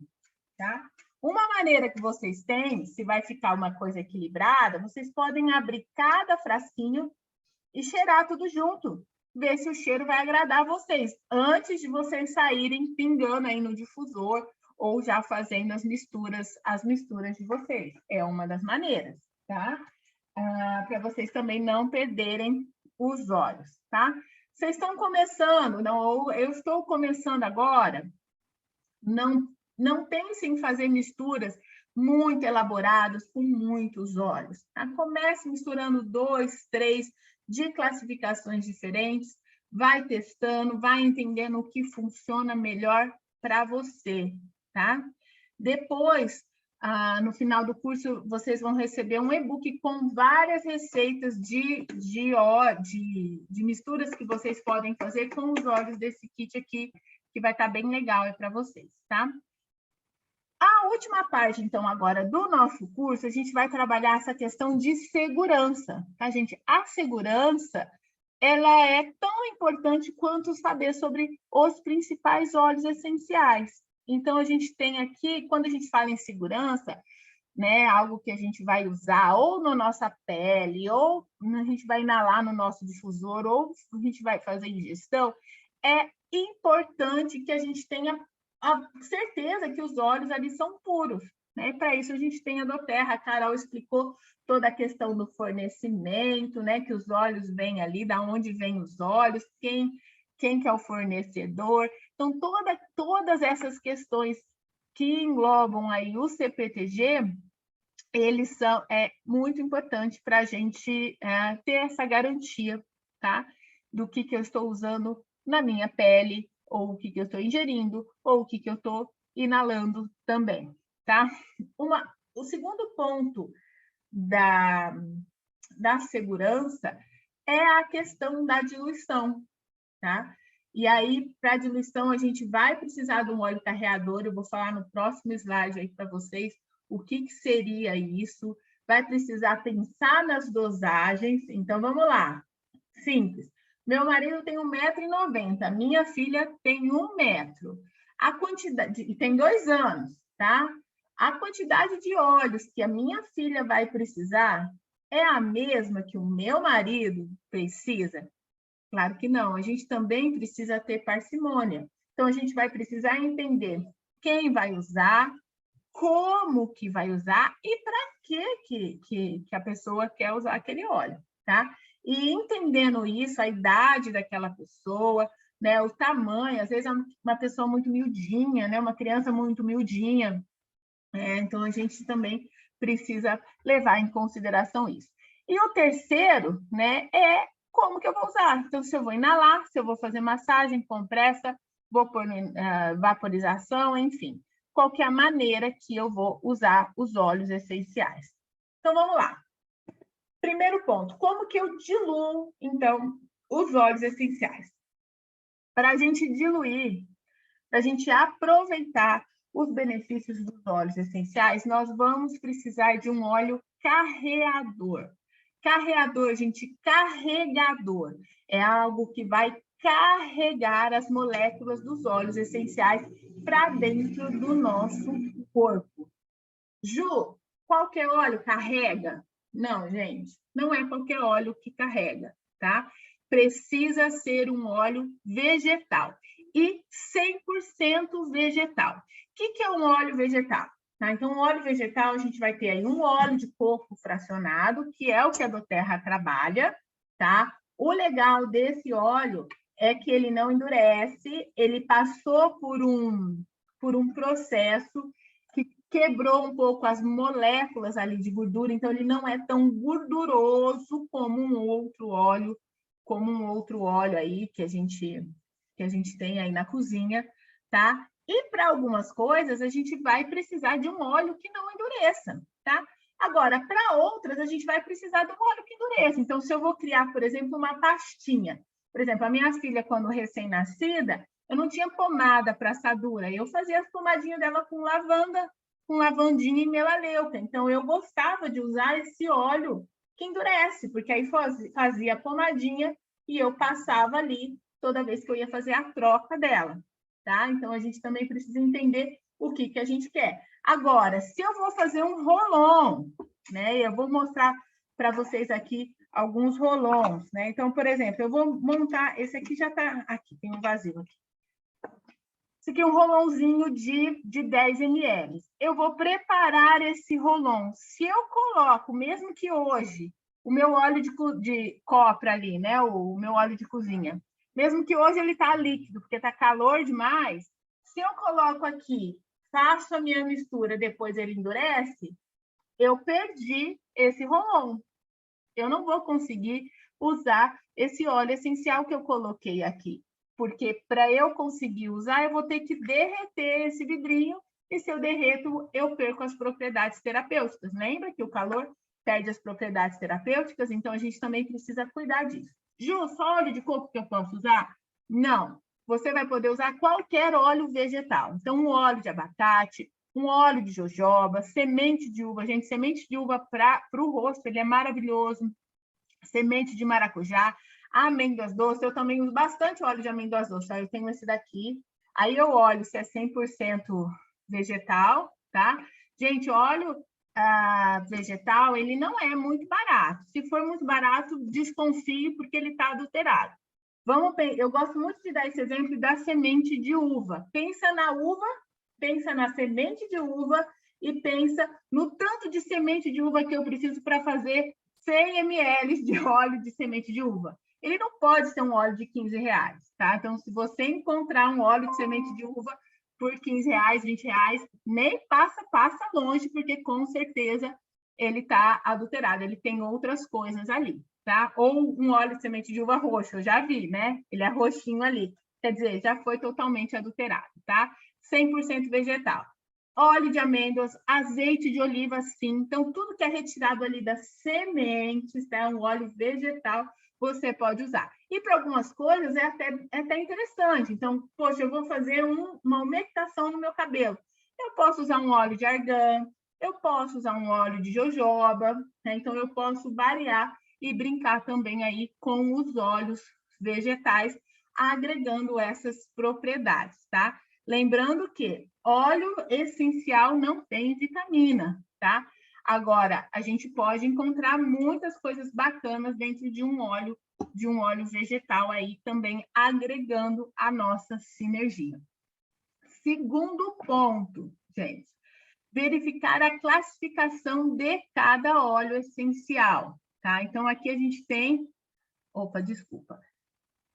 tá? Uma maneira que vocês têm, se vai ficar uma coisa equilibrada, vocês podem abrir cada frasquinho e cheirar tudo junto, ver se o cheiro vai agradar vocês, antes de vocês saírem pingando aí no difusor ou já fazendo as misturas de vocês. É uma das maneiras, tá? Para vocês também não perderem os olhos, tá? Vocês estão começando, ou eu estou começando agora, não pensem em fazer misturas muito elaboradas com muitos óleos, tá? Comece misturando 2, 3 de classificações diferentes, vai testando, vai entendendo o que funciona melhor para você, tá? Depois, no final do curso, vocês vão receber um e-book com várias receitas de misturas que vocês podem fazer com os óleos desse kit aqui, que vai estar bem legal para vocês, tá? A última parte, então, agora do nosso curso, a gente vai trabalhar essa questão de segurança, tá, gente? A segurança, ela é tão importante quanto saber sobre os principais óleos essenciais. Então, a gente tem aqui, quando a gente fala em segurança, né, algo que a gente vai usar ou na nossa pele, ou a gente vai inalar no nosso difusor, ou a gente vai fazer ingestão, é importante que a gente tenha a certeza que os óleos ali são puros, né? Para isso a gente tem a Doterra, a Carol explicou toda a questão do fornecimento, né? Que os óleos vêm ali, da onde vêm os óleos, quem que é o fornecedor. Então, todas essas questões que englobam aí o CPTG, eles são muito importante para a gente ter essa garantia, tá? Do que eu estou usando na minha pele, ou o que eu estou ingerindo, ou o que eu estou inalando também, tá? O segundo ponto da segurança é a questão da diluição, tá? E aí, para a diluição, a gente vai precisar de um óleo carreador, eu vou falar no próximo slide aí para vocês o que seria isso, vai precisar pensar nas dosagens, então vamos lá, simples. Meu marido tem 1,90 m, minha filha tem 1 metro. A quantidade, e tem 2 anos, tá? A quantidade de óleos que a minha filha vai precisar é a mesma que o meu marido precisa? Claro que não. A gente também precisa ter parcimônia. Então, a gente vai precisar entender quem vai usar, como que vai usar e para que a pessoa quer usar aquele óleo, tá? E entendendo isso, a idade daquela pessoa, né, o tamanho, às vezes é uma pessoa muito miudinha, né, uma criança muito miudinha, então a gente também precisa levar em consideração isso. E o terceiro, né, é como que eu vou usar. Então, se eu vou inalar, se eu vou fazer massagem, compressa, vou pôr vaporização, enfim, qual que é a maneira que eu vou usar os óleos essenciais. Então, vamos lá. Primeiro ponto, como que eu diluo, então, os óleos essenciais? Para a gente diluir, para a gente aproveitar os benefícios dos óleos essenciais, nós vamos precisar de um óleo carreador. Carreador, gente, carregador. É algo que vai carregar as moléculas dos óleos essenciais para dentro do nosso corpo. Ju, qualquer óleo carrega? Não, gente, não é qualquer óleo que carrega, tá? Precisa ser um óleo vegetal e 100% vegetal. O que é um óleo vegetal? Tá? Então, óleo vegetal, a gente vai ter aí um óleo de coco fracionado, que é o que a doTERRA trabalha, tá? O legal desse óleo é que ele não endurece, ele passou por um processo que quebrou um pouco as moléculas ali de gordura, então ele não é tão gorduroso como um outro óleo aí que a gente tem aí na cozinha, tá? E para algumas coisas a gente vai precisar de um óleo que não endureça, tá? Agora, para outras, a gente vai precisar de um óleo que endureça. Então, se eu vou criar, por exemplo, uma pastinha, por exemplo, a minha filha, quando recém-nascida, eu não tinha pomada para assadura, eu fazia as pomadinhas dela com lavanda, com lavandinha e melaleuca. Então, eu gostava de usar esse óleo que endurece, porque aí fazia a pomadinha e eu passava ali toda vez que eu ia fazer a troca dela, tá? Então, a gente também precisa entender o que a gente quer. Agora, se eu vou fazer um rolon, né? Eu vou mostrar para vocês aqui alguns rolons, né? Então, por exemplo, eu vou montar, esse aqui já está aqui, tem um vazio aqui. Esse aqui é um rolãozinho de 10 ml. Eu vou preparar esse rolão. Se eu coloco, mesmo que hoje, o meu óleo de copra ali, né? O meu óleo de cozinha, mesmo que hoje ele está líquido, porque está calor demais, se eu coloco aqui, faço a minha mistura, depois ele endurece, eu perdi esse rolão. Eu não vou conseguir usar esse óleo essencial que eu coloquei aqui, porque para eu conseguir usar, eu vou ter que derreter esse vidrinho, e se eu derreto, eu perco as propriedades terapêuticas. Lembra que o calor perde as propriedades terapêuticas? Então, a gente também precisa cuidar disso. Ju, só óleo de coco que eu posso usar? Não. Você vai poder usar qualquer óleo vegetal. Então, um óleo de abacate, um óleo de jojoba, semente de uva. Gente, semente de uva para o rosto, ele é maravilhoso. Semente de maracujá, amêndoas doces. Eu também uso bastante óleo de amêndoas doces. Eu tenho esse daqui. Aí eu olho se é 100% vegetal, tá? Gente, óleo vegetal, ele não é muito barato. Se for muito barato, desconfie, porque ele está adulterado. Eu gosto muito de dar esse exemplo da semente de uva. Pensa na uva, pensa na semente de uva e pensa no tanto de semente de uva que eu preciso para fazer 100 ml de óleo de semente de uva. Ele não pode ser um óleo de R$15, tá? Então, se você encontrar um óleo de semente de uva por R$15, R$20, nem passa longe, porque com certeza ele está adulterado, ele tem outras coisas ali, tá? Ou um óleo de semente de uva roxo, eu já vi, né? Ele é roxinho ali. Quer dizer, já foi totalmente adulterado, tá? 100% vegetal. Óleo de amêndoas, azeite de oliva, sim. Então, tudo que é retirado ali das sementes, tá? Um óleo vegetal, você pode usar. E para algumas coisas é até interessante. Então, poxa, eu vou fazer uma umectação no meu cabelo. Eu posso usar um óleo de argan, eu posso usar um óleo de jojoba, né? Então, eu posso variar e brincar também aí com os óleos vegetais, agregando essas propriedades, tá? Lembrando que óleo essencial não tem vitamina, tá? Agora, a gente pode encontrar muitas coisas bacanas dentro de um óleo vegetal aí também agregando a nossa sinergia. Segundo ponto, gente, verificar a classificação de cada óleo essencial, tá? Então, aqui a gente tem... Opa, desculpa.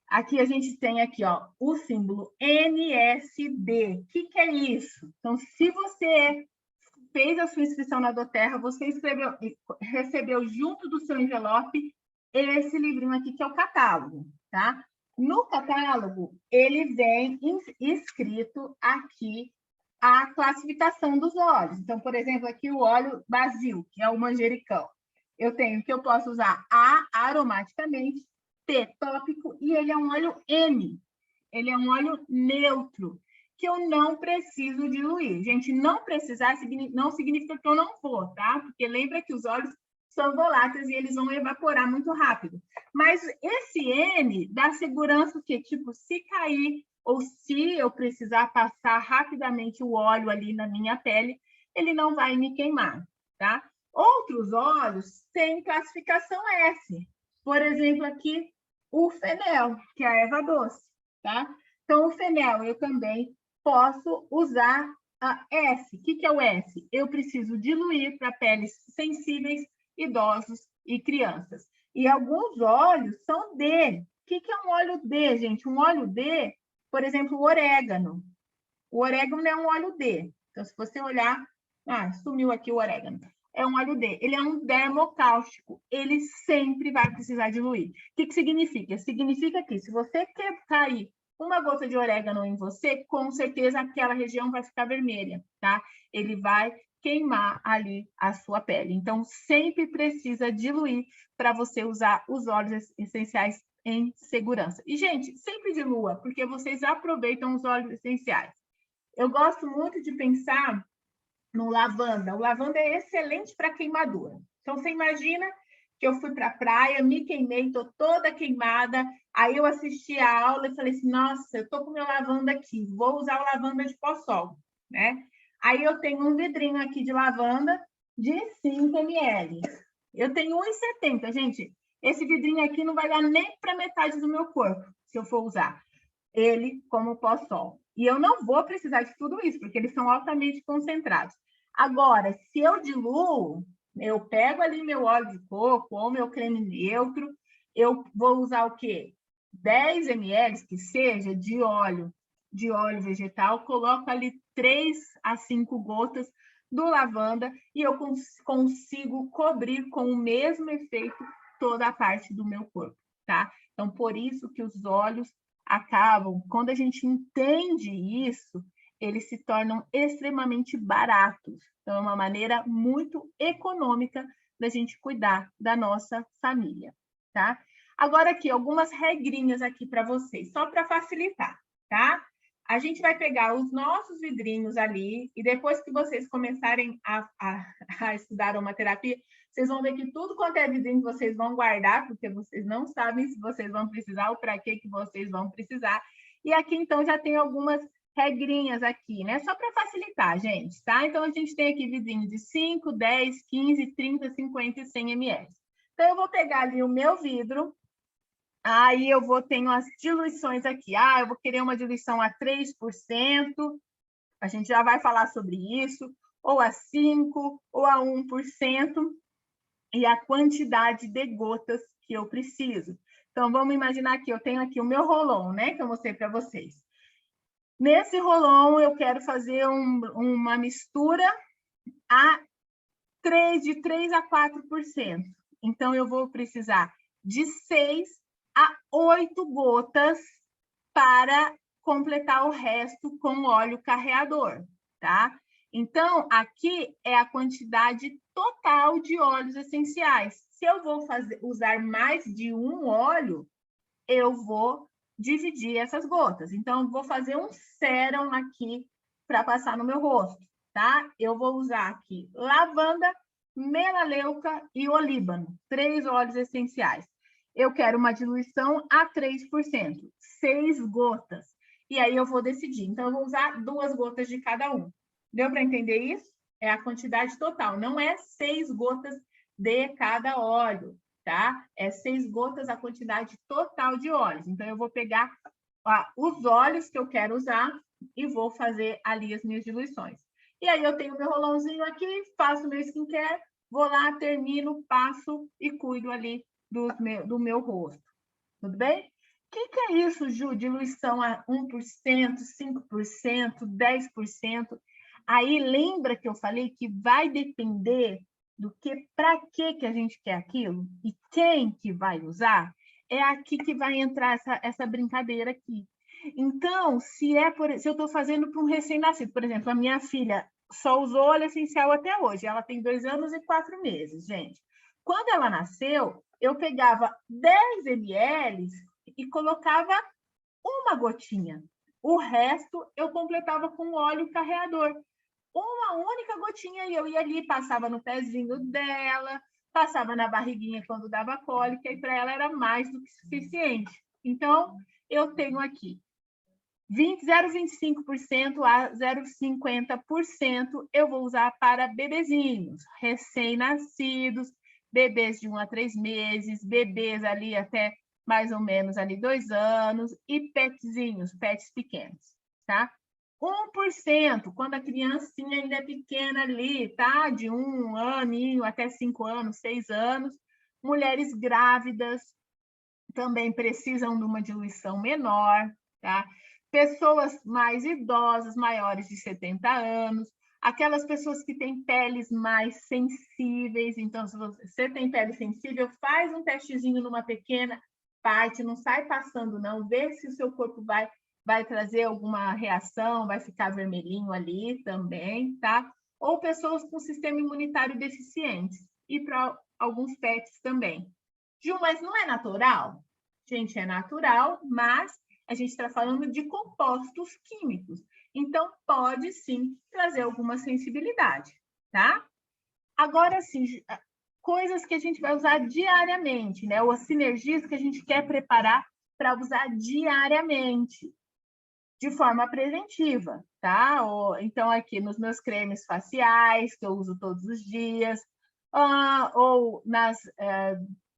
Aqui a gente tem aqui, ó, o símbolo NSD. O que é isso? Então, se você fez a sua inscrição na Doterra, você recebeu junto do seu envelope esse livrinho aqui, que é o catálogo, tá? No catálogo, ele vem escrito aqui a classificação dos óleos. Então, por exemplo, aqui o óleo Basil, que é o manjericão. Eu tenho que eu posso usar A, aromaticamente, T, tópico, e ele é um óleo M. Ele é um óleo neutro, que eu não preciso diluir. Gente, não precisar não significa que eu não vou, tá? Porque lembra que os óleos são voláteis e eles vão evaporar muito rápido. Mas esse N dá segurança que, tipo, se cair ou se eu precisar passar rapidamente o óleo ali na minha pele, ele não vai me queimar, tá? Outros óleos têm classificação S. Por exemplo, aqui, o fenel, que é a erva doce, tá? Então, o fenel eu também posso usar a S. O que é o S? Eu preciso diluir para peles sensíveis, idosos e crianças. E alguns óleos são D. O que é um óleo D, gente? Um óleo D, por exemplo, o orégano. O orégano é um óleo D. Então, se você olhar... Ah, sumiu aqui o orégano. É um óleo D. Ele é um dermocáustico. Ele sempre vai precisar diluir. O que significa? Significa que se você quer cair uma gota de orégano em você, com certeza aquela região vai ficar vermelha, tá? Ele vai queimar ali a sua pele. Então, sempre precisa diluir para você usar os óleos essenciais em segurança. E, gente, sempre dilua, porque vocês aproveitam os óleos essenciais. Eu gosto muito de pensar no lavanda. O lavanda é excelente para queimadura. Então, você imagina que eu fui para a praia, me queimei, estou toda queimada. Aí eu assisti a aula e falei assim, nossa, eu estou com meu lavanda aqui, vou usar o lavanda de pó-sol, né? Aí eu tenho um vidrinho aqui de lavanda de 5 ml. Eu tenho 1,70, gente. Esse vidrinho aqui não vai dar nem para metade do meu corpo, se eu for usar ele como pó-sol. E eu não vou precisar de tudo isso, porque eles são altamente concentrados. Agora, se eu diluo, eu pego ali meu óleo de coco ou meu creme neutro, eu vou usar o quê? 10 ml, que seja, de óleo vegetal, coloco ali 3 a 5 gotas do lavanda e eu consigo cobrir com o mesmo efeito toda a parte do meu corpo, tá? Então, por isso que os óleos acabam, quando a gente entende isso, eles se tornam extremamente baratos. Então, é uma maneira muito econômica da gente cuidar da nossa família, tá? Agora aqui, algumas regrinhas aqui para vocês, só para facilitar, tá? A gente vai pegar os nossos vidrinhos ali e depois que vocês começarem a estudar aromaterapia, vocês vão ver que tudo quanto é vidrinho vocês vão guardar, porque vocês não sabem se vocês vão precisar ou para que vocês vão precisar. E aqui, então, já tem algumas regrinhas aqui, né? Só para facilitar, gente, tá? Então, a gente tem aqui vidrinho de 5, 10, 15, 30, 50 e 100 ml. Então, eu vou pegar ali o meu vidro, aí eu tenho as diluições aqui. Ah, eu vou querer uma diluição a 3%, a gente já vai falar sobre isso, ou a 5%, ou a 1%, e a quantidade de gotas que eu preciso. Então, vamos imaginar que eu tenho aqui o meu rolon, né? Que eu mostrei para vocês. Nesse rolon, eu quero fazer uma mistura de 3 a 4%. Então, eu vou precisar de 6 a 8 gotas para completar o resto com óleo carreador, tá? Então, aqui é a quantidade total de óleos essenciais. Se eu vou usar mais de um óleo, eu vou dividir essas gotas. Então, vou fazer um sérum aqui para passar no meu rosto, tá? Eu vou usar aqui lavanda, melaleuca e olíbano, 3 óleos essenciais. Eu quero uma diluição a 3%, 6 gotas. e aí eu vou decidir. Então, eu vou usar 2 gotas de cada um. Deu para entender isso? É a quantidade total, não é 6 gotas de cada óleo, tá? É 6 gotas a quantidade total de óleos. Então, eu vou pegar os óleos que eu quero usar e vou fazer ali as minhas diluições. E aí eu tenho meu rolãozinho aqui, faço meu skincare, vou lá, termino, passo e cuido ali do meu rosto. Tudo bem? O que é isso, Ju? Diluição a 1%, 5%, 10%? Aí lembra que eu falei que vai depender do que, para que a gente quer aquilo e quem que vai usar? É aqui que vai entrar essa brincadeira aqui. Então, se eu estou fazendo para um recém-nascido, por exemplo, a minha filha só usou óleo essencial até hoje, ela tem 2 anos e 4 meses, gente. Quando ela nasceu, eu pegava 10 ml e colocava uma gotinha. O resto eu completava com óleo carreador. Uma única gotinha e eu ia ali, passava no pezinho dela, passava na barriguinha quando dava cólica, e para ela era mais do que suficiente. Então, eu tenho aqui 0,25% a 0,50% eu vou usar para bebezinhos, recém-nascidos, bebês de 1 a 3 meses, bebês ali até mais ou menos ali 2 anos, e petzinhos, pets pequenos, tá? 1%, quando a criancinha ainda é pequena ali, tá? De 1 aninho até 5 anos, 6 anos. Mulheres grávidas também precisam de uma diluição menor, tá? Pessoas mais idosas, maiores de 70 anos, aquelas pessoas que têm peles mais sensíveis. Então, se você tem pele sensível, faz um testezinho numa pequena parte, não sai passando não, vê se o seu corpo vai trazer alguma reação, vai ficar vermelhinho ali também, tá? Ou pessoas com sistema imunitário deficiente, e para alguns pets também. Ju, mas não é natural? Gente, é natural, mas a gente está falando de compostos químicos. Então, pode sim trazer alguma sensibilidade, tá? Agora, sim, coisas que a gente vai usar diariamente, né? Ou as sinergias que a gente quer preparar para usar diariamente, de forma preventiva, tá? Então, aqui nos meus cremes faciais, que eu uso todos os dias, ou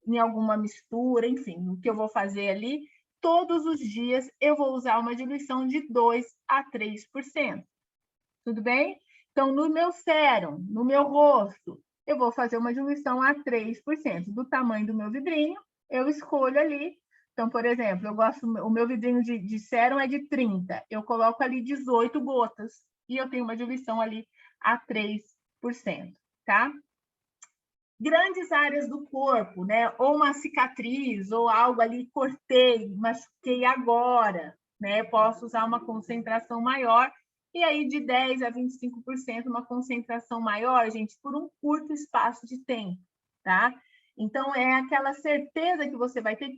em alguma mistura, enfim, o que eu vou fazer ali, todos os dias eu vou usar uma diluição de 2 a 3%. Tudo bem? Então, no meu sérum, no meu rosto, eu vou fazer uma diluição a 3%. Do tamanho do meu vidrinho, eu escolho ali. Então, por exemplo, o meu vidrinho de sérum é de 30. Eu coloco ali 18 gotas e eu tenho uma diluição ali a 3%, tá? Grandes áreas do corpo, né? Ou uma cicatriz, ou algo ali, cortei, machuquei agora, né? Posso usar uma concentração maior, e aí de 10% a 25%, uma concentração maior, gente, por um curto espaço de tempo, tá? Então, é aquela certeza que você vai ter,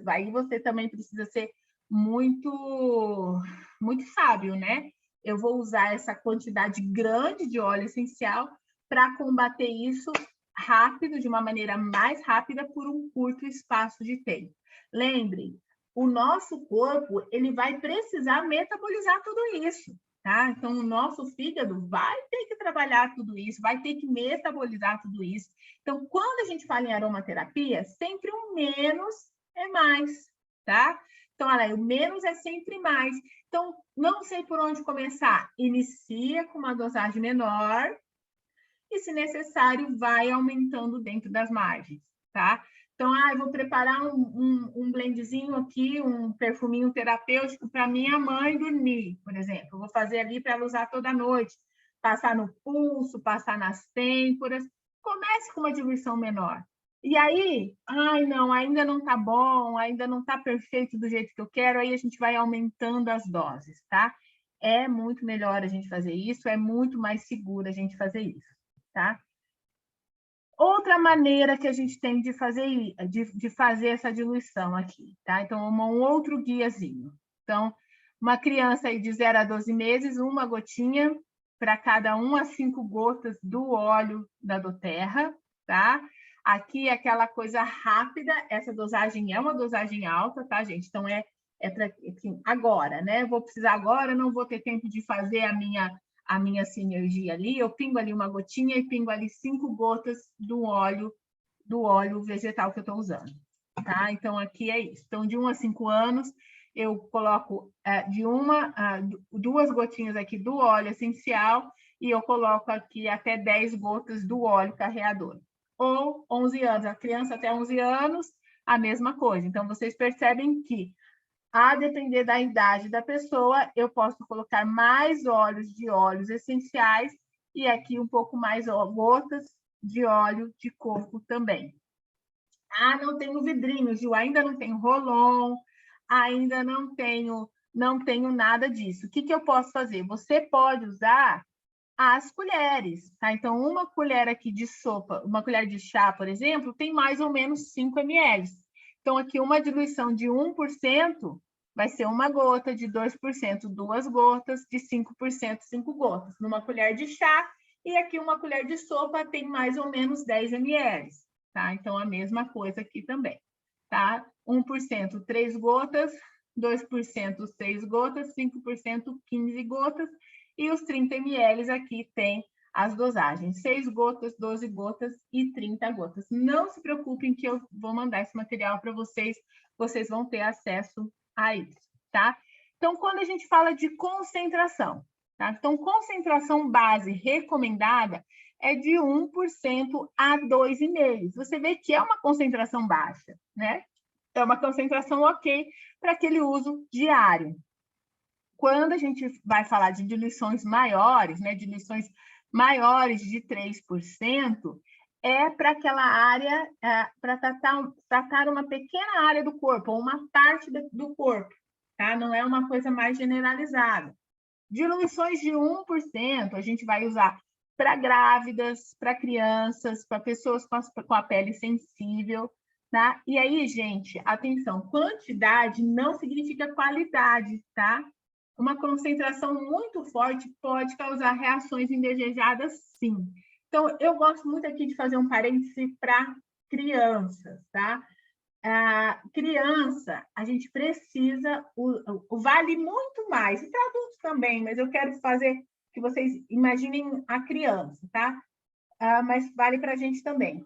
aí você também precisa ser muito, muito sábio, né? Eu vou usar essa quantidade grande de óleo essencial para combater isso rápido, de uma maneira mais rápida, por um curto espaço de tempo. Lembre, o nosso corpo ele vai precisar metabolizar tudo isso, tá? Então, o nosso fígado vai ter que trabalhar tudo isso, vai ter que metabolizar tudo isso. Então, quando a gente fala em aromaterapia, sempre o menos é mais, tá? Então, olha aí, o menos é sempre mais. Então, não sei por onde começar. Inicia com uma dosagem menor, e, se necessário, vai aumentando dentro das margens, tá? Então, eu vou preparar um blendzinho aqui, um perfuminho terapêutico para minha mãe dormir, por exemplo. Eu vou fazer ali para ela usar toda noite, passar no pulso, passar nas têmporas. Comece com uma diluição menor. E aí, não, ainda não está bom, ainda não está perfeito do jeito que eu quero, aí a gente vai aumentando as doses, tá? É muito melhor a gente fazer isso, é muito mais seguro a gente fazer isso. Tá? Outra maneira que a gente tem de fazer essa diluição aqui, tá? Então, um outro guiazinho. Então, uma criança aí de 0 a 12 meses, uma gotinha para cada 1 a 5 gotas do óleo da doTERRA, tá? Aqui é aquela coisa rápida, essa dosagem é uma dosagem alta, tá, gente? Então, é para assim, agora, né? Vou precisar agora, não vou ter tempo de fazer a minha sinergia ali, eu pingo ali uma gotinha e pingo ali 5 gotas do óleo vegetal que eu estou usando, tá? Então, aqui é isso. Então, de 1 a 5 anos, eu coloco de 2 gotinhas aqui do óleo essencial e eu coloco aqui até 10 gotas do óleo carreador. Ou 11 anos, a criança até 11 anos, a mesma coisa. Então, vocês percebem que, a depender da idade da pessoa, eu posso colocar mais óleos essenciais e aqui um pouco mais gotas de óleo de coco também. Ah, não tenho vidrinho, Gil, ainda não tenho rolon, ainda não tenho nada disso. O que eu posso fazer? Você pode usar as colheres, tá? Então, uma colher aqui de sopa, uma colher de chá, por exemplo, tem mais ou menos 5 ml. Então, aqui uma diluição de 1% vai ser 1 gota, de 2%, 2 gotas, de 5%, 5 gotas, numa colher de chá, e aqui uma colher de sopa tem mais ou menos 10 ml, tá? Então, a mesma coisa aqui também, tá? 1%, 3 gotas, 2%, 6 gotas, 5%, 15 gotas, e os 30 ml aqui tem as dosagens, 6 gotas, 12 gotas e 30 gotas. Não se preocupem que eu vou mandar esse material para vocês, vocês vão ter acesso a isso, tá? Então, quando a gente fala de concentração, tá? Então, concentração base recomendada é de 1% a 2,5%. Você vê que é uma concentração baixa, né? É uma concentração ok para aquele uso diário. Quando a gente vai falar de diluições maiores, né, diluições maiores de 3%, é para aquela área, para tratar uma pequena área do corpo, ou uma parte do corpo, tá? Não é uma coisa mais generalizada. Diluições de 1%, a gente vai usar para grávidas, para crianças, para pessoas com a pele sensível, tá? E aí, gente, atenção, quantidade não significa qualidade, tá? Uma concentração muito forte pode causar reações indesejadas, sim. Então, eu gosto muito aqui de fazer um parêntese para crianças, tá? A criança, a gente precisa, vale muito mais, e para adultos também, mas eu quero fazer que vocês imaginem a criança, tá? Mas vale para a gente também.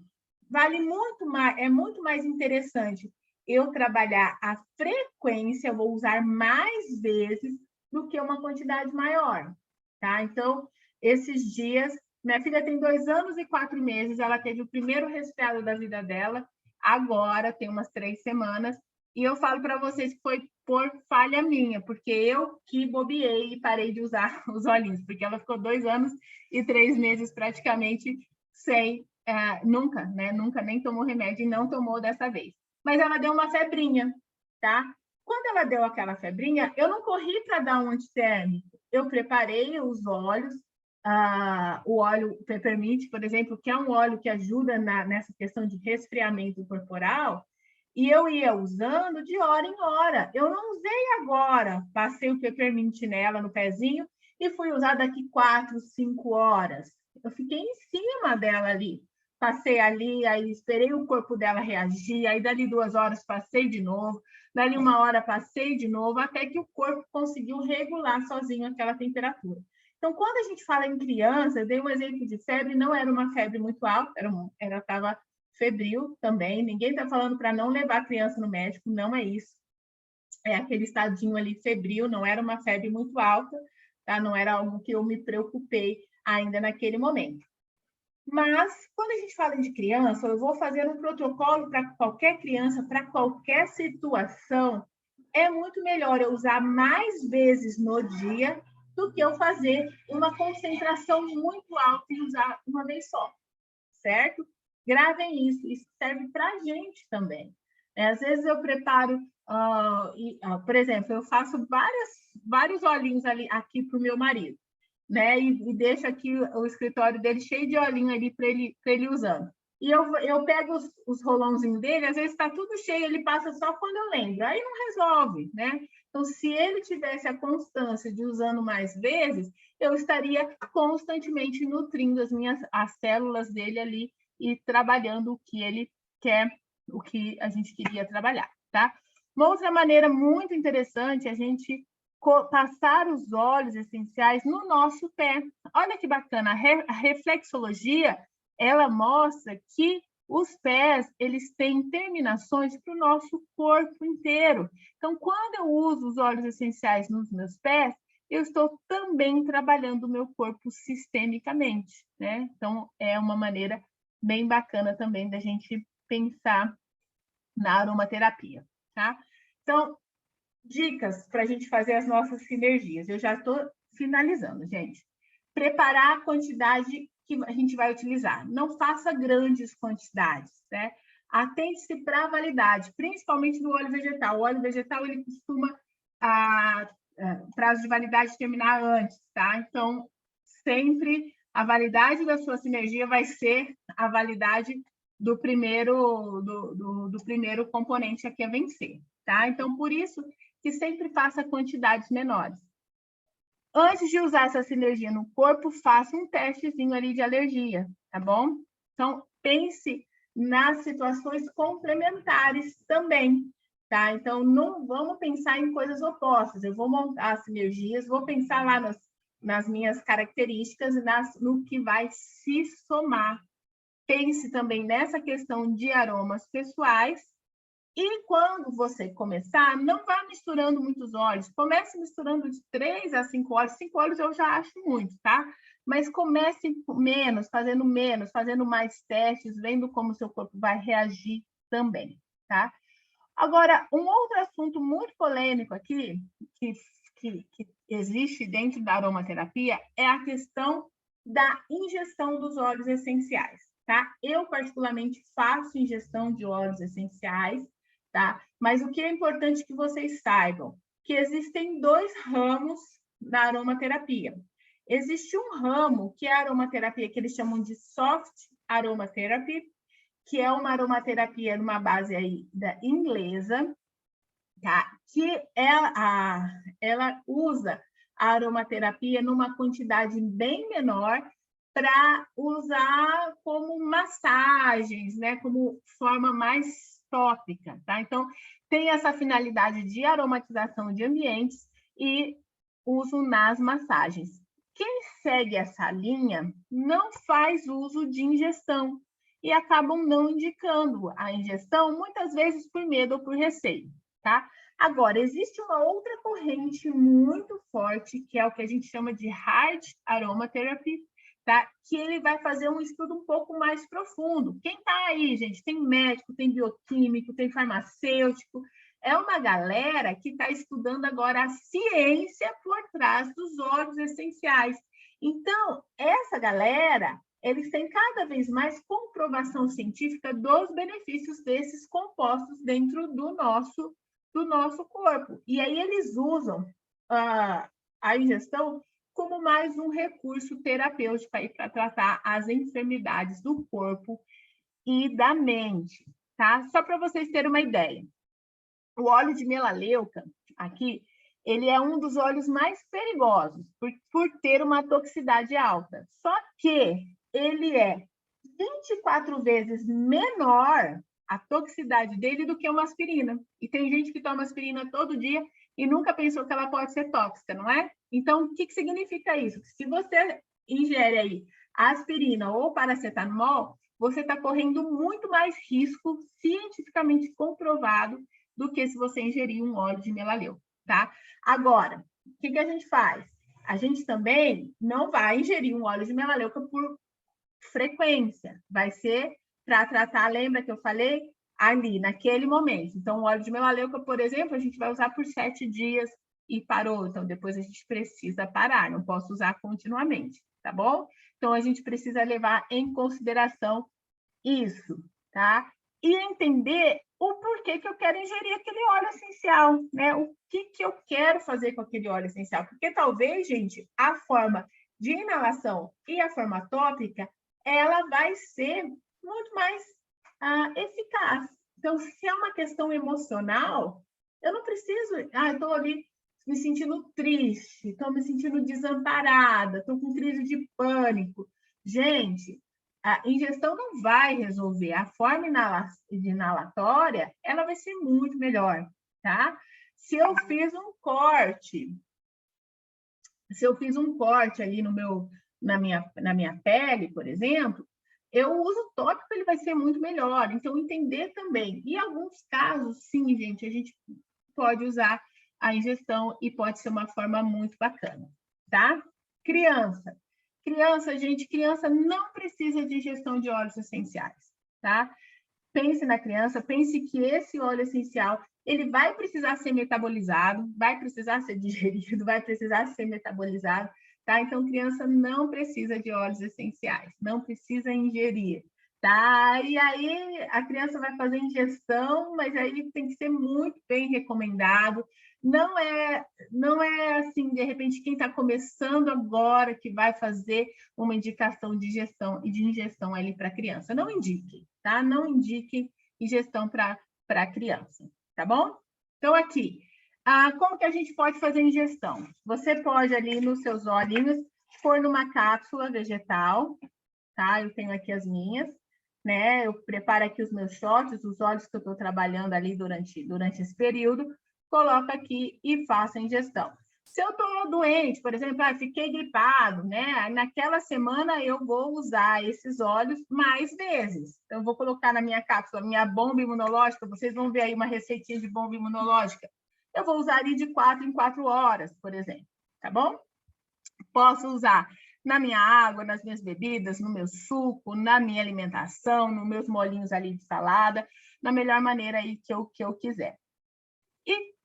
Vale muito mais, é muito mais interessante eu trabalhar a frequência, eu vou usar mais vezes do que uma quantidade maior, tá? Então, esses dias, minha filha tem 2 anos e 4 meses, ela teve o primeiro resfriado da vida dela, agora tem umas 3 semanas, e eu falo para vocês que foi por falha minha, porque eu que bobeei e parei de usar os olhinhos, porque ela ficou 2 anos e 3 meses praticamente sem, nunca, né? Nunca nem tomou remédio e não tomou dessa vez. Mas ela deu uma febrinha, tá? Quando ela deu aquela febrinha, eu não corri para dar um antitérmico. Eu preparei os óleos, o óleo Peppermint, por exemplo, que é um óleo que ajuda nessa questão de resfriamento corporal, e eu ia usando de hora em hora. Eu não usei agora, passei o Peppermint nela no pezinho e fui usar daqui 4, 5 horas. Eu fiquei em cima dela ali. Passei ali, aí esperei o corpo dela reagir, aí dali 2 horas passei de novo, dali 1 hora passei de novo, até que o corpo conseguiu regular sozinho aquela temperatura. Então, quando a gente fala em criança, eu dei um exemplo de febre, não era uma febre muito alta, ela estava febril também, ninguém está falando para não levar a criança no médico, não é isso. É aquele estadinho ali febril, não era uma febre muito alta, tá? Não era algo que eu me preocupei ainda naquele momento. Mas, quando a gente fala de criança, eu vou fazer um protocolo para qualquer criança, para qualquer situação. É muito melhor eu usar mais vezes no dia do que eu fazer uma concentração muito alta e usar uma vez só, certo? Gravem isso serve para a gente também. Às vezes eu preparo, por exemplo, eu faço vários olhinhos ali, aqui para o meu marido, né? E deixo aqui o escritório dele cheio de olhinho ali para ele usando. E eu pego os rolãozinhos dele, às vezes está tudo cheio, ele passa só quando eu lembro, aí não resolve, né? Então, se ele tivesse a constância de usando mais vezes, eu estaria constantemente nutrindo as células dele ali e trabalhando o que ele quer, o que a gente queria trabalhar, tá? Uma outra maneira muito interessante é a gente passar os óleos essenciais no nosso pé. Olha que bacana, a reflexologia, ela mostra que os pés, eles têm terminações para o nosso corpo inteiro. Então, quando eu uso os óleos essenciais nos meus pés, eu estou também trabalhando o meu corpo sistemicamente, né? Então, é uma maneira bem bacana também da gente pensar na aromaterapia, tá? Então, dicas para a gente fazer as nossas sinergias. Eu já estou finalizando, gente. Preparar a quantidade que a gente vai utilizar. Não faça grandes quantidades, né? Atente-se para a validade, principalmente no óleo vegetal. O óleo vegetal, ele costuma prazo de validade terminar antes, tá? Então, sempre a validade da sua sinergia vai ser a validade do primeiro componente aqui a vencer, tá? Então, por isso que sempre faça quantidades menores. Antes de usar essa sinergia no corpo, faça um testezinho ali de alergia, tá bom? Então, pense nas situações complementares também, tá? Então, não vamos pensar em coisas opostas. Eu vou montar as sinergias, vou pensar lá nas minhas características e no que vai se somar. Pense também nessa questão de aromas pessoais. E quando você começar, não vá misturando muitos óleos. Comece misturando de 3 a 5 óleos. 5 óleos eu já acho muito, tá? Mas comece menos, fazendo mais testes, vendo como o seu corpo vai reagir também, tá? Agora, um outro assunto muito polêmico aqui, que existe dentro da aromaterapia, é a questão da ingestão dos óleos essenciais, tá? Eu, particularmente, faço ingestão de óleos essenciais, tá? Mas o que é importante que vocês saibam, que existem 2 ramos da aromaterapia. Existe um ramo, que é a aromaterapia, que eles chamam de soft aromatherapy, que é uma aromaterapia numa base aí da inglesa, tá? Que ela usa a aromaterapia numa quantidade bem menor para usar como massagens, né? Como forma mais tópica, tá? Então, tem essa finalidade de aromatização de ambientes e uso nas massagens. Quem segue essa linha não faz uso de ingestão e acabam não indicando a ingestão, muitas vezes por medo ou por receio, tá? Agora, existe uma outra corrente muito forte, que é o que a gente chama de Hard Aromatherapy, tá? Que ele vai fazer um estudo um pouco mais profundo. Quem está aí, gente? Tem médico, tem bioquímico, tem farmacêutico. É uma galera que está estudando agora a ciência por trás dos óleos essenciais. Então, essa galera, eles têm cada vez mais comprovação científica dos benefícios desses compostos dentro do nosso corpo. E aí eles usam a ingestão como mais um recurso terapêutico para tratar as enfermidades do corpo e da mente, tá? Só para vocês terem uma ideia. O óleo de melaleuca, aqui, ele é um dos óleos mais perigosos, por ter uma toxicidade alta. Só que ele é 24 vezes menor a toxicidade dele do que uma aspirina. E tem gente que toma aspirina todo dia e nunca pensou que ela pode ser tóxica, não é? Então, o que significa isso? Se você ingere aí aspirina ou paracetamol, você está correndo muito mais risco, cientificamente comprovado, do que se você ingerir um óleo de melaleuca, tá? Agora, o que a gente faz? A gente também não vai ingerir um óleo de melaleuca por frequência, vai ser para tratar, lembra que eu falei? Ali, naquele momento. Então, o óleo de melaleuca, por exemplo, a gente vai usar por 7 dias e parou. Então, depois a gente precisa parar, não posso usar continuamente, tá bom? Então, a gente precisa levar em consideração isso, tá? E entender o porquê que eu quero ingerir aquele óleo essencial, né? O que eu quero fazer com aquele óleo essencial. Porque talvez, gente, a forma de inalação e a forma tópica, ela vai ser muito mais eficaz. Então, se é uma questão emocional, eu não preciso... estou ali me sentindo triste, estou me sentindo desamparada, estou com crise de pânico. Gente, a ingestão não vai resolver. A forma inalatória, ela vai ser muito melhor, tá? Se eu fiz um corte ali na minha pele, por exemplo, eu uso o tópico, ele vai ser muito melhor. Então, entender também. E em alguns casos, sim, gente, a gente pode usar a injeção e pode ser uma forma muito bacana, tá? Criança. Criança não precisa de injeção de óleos essenciais, tá? Pense na criança, pense que esse óleo essencial, ele vai precisar ser metabolizado, vai precisar ser digerido, vai precisar ser metabolizado, tá? Então, criança não precisa de óleos essenciais, não precisa ingerir, tá? E aí, a criança vai fazer ingestão, mas aí tem que ser muito bem recomendado. Não é assim, de repente, quem está começando agora que vai fazer uma indicação de ingestão ali para criança. Não indique, tá? Não indique ingestão para criança, tá bom? Então, aqui, como que a gente pode fazer ingestão? Você pode ali nos seus olhinhos pôr numa cápsula vegetal, tá? Eu tenho aqui as minhas, né? Eu preparo aqui os meus shots, os óleos que eu estou trabalhando ali durante esse período, coloco aqui e faço a ingestão. Se eu estou doente, por exemplo, fiquei gripado, né? Naquela semana eu vou usar esses óleos mais vezes. Então, eu vou colocar na minha cápsula, minha bomba imunológica, vocês vão ver aí uma receitinha de bomba imunológica. Eu vou usar ali de 4 em 4 horas, por exemplo, tá bom? Posso usar na minha água, nas minhas bebidas, no meu suco, na minha alimentação, nos meus molinhos ali de salada, da melhor maneira aí que eu quiser. E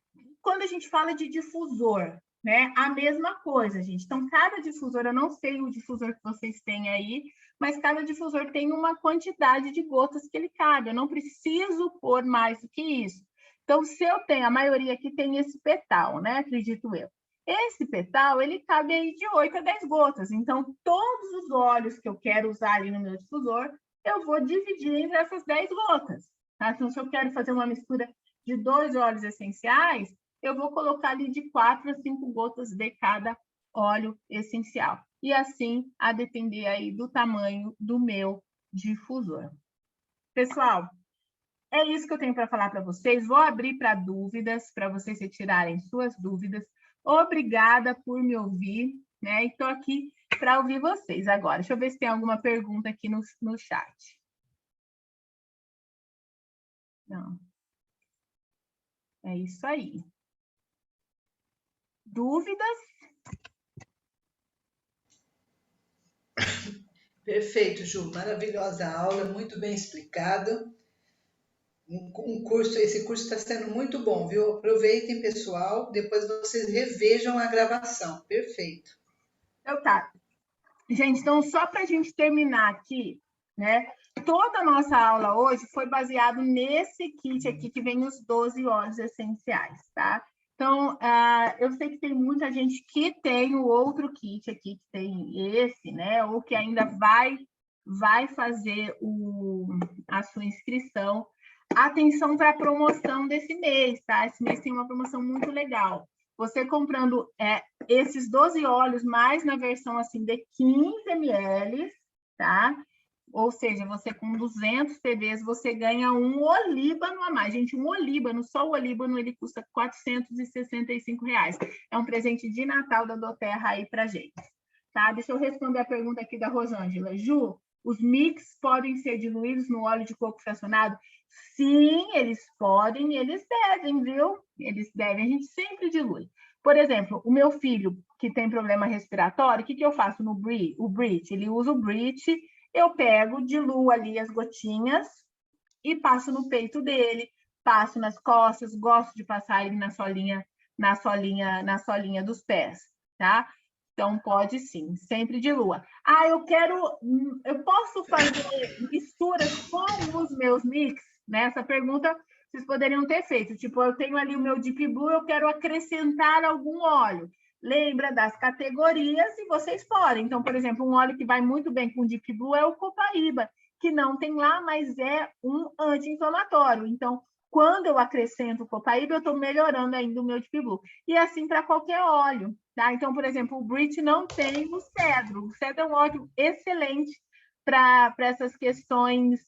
quando a gente fala de difusor, né? A mesma coisa, gente. Então, cada difusor, eu não sei o difusor que vocês têm aí, mas cada difusor tem uma quantidade de gotas que ele cabe. Eu não preciso pôr mais do que isso. Então, se eu tenho, a maioria aqui tem esse petal, né? Acredito eu. Esse petal, ele cabe aí de 8 a 10 gotas. Então, todos os óleos que eu quero usar ali no meu difusor, eu vou dividir entre essas 10 gotas. Tá? Então, se eu quero fazer uma mistura de 2 óleos essenciais, eu vou colocar ali de 4 a 5 gotas de cada óleo essencial. E assim, a depender aí do tamanho do meu difusor. Pessoal, é isso que eu tenho para falar para vocês. Vou abrir para dúvidas, para vocês retirarem suas dúvidas. Obrigada por me ouvir, né? E estou aqui para ouvir vocês agora. Deixa eu ver se tem alguma pergunta aqui no chat. Não. É isso aí. Dúvidas? Perfeito, Ju. Maravilhosa aula, muito bem explicado. Esse curso está sendo muito bom, viu? Aproveitem, pessoal. Depois vocês revejam a gravação. Perfeito. Então tá. Gente, então só para a gente terminar aqui, né? Toda a nossa aula hoje foi baseado nesse kit aqui que vem os 12 óleos essenciais, tá? Então, eu sei que tem muita gente que tem o outro kit aqui, que tem esse, né? Ou que ainda vai fazer a sua inscrição. Atenção para a promoção desse mês, tá? Esse mês tem uma promoção muito legal. Você comprando esses 12 óleos, mais na versão assim de 15 ml, tá? Ou seja, você com 200 TVs, você ganha um olíbano a mais. Gente, um olíbano, só o olíbano, ele custa R$ 465. É um presente de Natal da Doterra aí pra gente. Tá? Deixa eu responder a pergunta aqui da Rosângela. Ju, os mix podem ser diluídos no óleo de coco fracionado? Sim, eles podem, eles devem, viu? Eles devem, a gente sempre dilui. Por exemplo, o meu filho que tem problema respiratório, o que eu faço no o Brit? Ele usa o Brit, eu pego, diluo ali as gotinhas e passo no peito dele, passo nas costas, gosto de passar ele na solinha dos pés, tá? Então, pode sim, sempre dilua. Eu posso fazer misturas com os meus mix? Né? Essa pergunta vocês poderiam ter feito. Tipo, eu tenho ali o meu Deep Blue, eu quero acrescentar algum óleo. Lembra das categorias e vocês podem. Então, por exemplo, um óleo que vai muito bem com Deep Blue é o Copaíba, que não tem lá, mas é um anti-inflamatório. Então, quando eu acrescento o Copaíba, eu estou melhorando ainda o meu Deep Blue. E assim para qualquer óleo. Tá? Então, por exemplo, o Brit não tem o cedro. O cedro é um óleo excelente para essas questões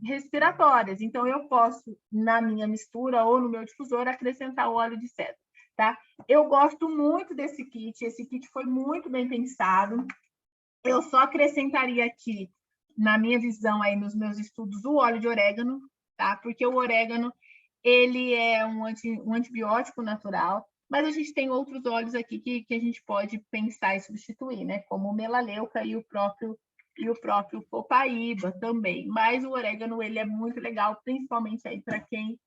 respiratórias. Então, eu posso, na minha mistura ou no meu difusor, acrescentar o óleo de cedro, tá? Eu gosto muito desse kit, esse kit foi muito bem pensado. Eu só acrescentaria aqui, na minha visão, aí nos meus estudos, o óleo de orégano, tá? Porque o orégano, ele é um antibiótico natural, mas a gente tem outros óleos aqui que a gente pode pensar em substituir, né? Como o melaleuca e o próprio copaíba também. Mas o orégano, ele é muito legal, principalmente aí para quem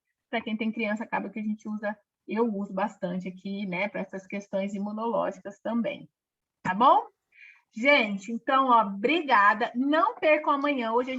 tem criança, acaba que a gente usa, eu uso bastante aqui, né? Para essas questões imunológicas também. Tá bom? Gente, então, ó, obrigada. Não percam amanhã. Hoje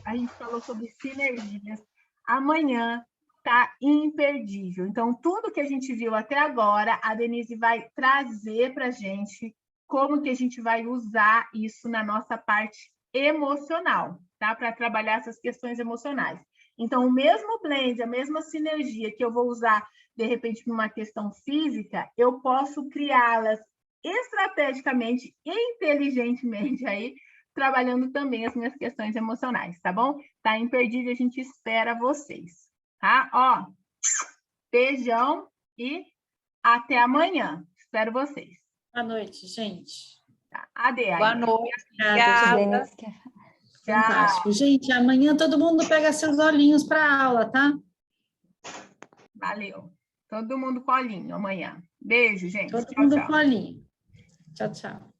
a gente falou sobre sinergias. Amanhã tá imperdível. Então, tudo que a gente viu até agora, a Denise vai trazer para a gente como que a gente vai usar isso na nossa parte emocional, tá? Para trabalhar essas questões emocionais. Então, o mesmo blend, a mesma sinergia que eu vou usar, de repente, numa questão física, eu posso criá-las estrategicamente e inteligentemente aí, trabalhando também as minhas questões emocionais, tá bom? Tá imperdível, a gente espera vocês, tá? Ó, beijão e até amanhã. Espero vocês. Boa noite, gente. Tá? Ade, Boa noite. Obrigada. Fantástico. Gente, amanhã todo mundo pega seus olhinhos para a aula, tá? Valeu. Todo mundo colinho amanhã. Beijo, gente. Todo Tchau, mundo tchau. com olhinho. Tchau, tchau.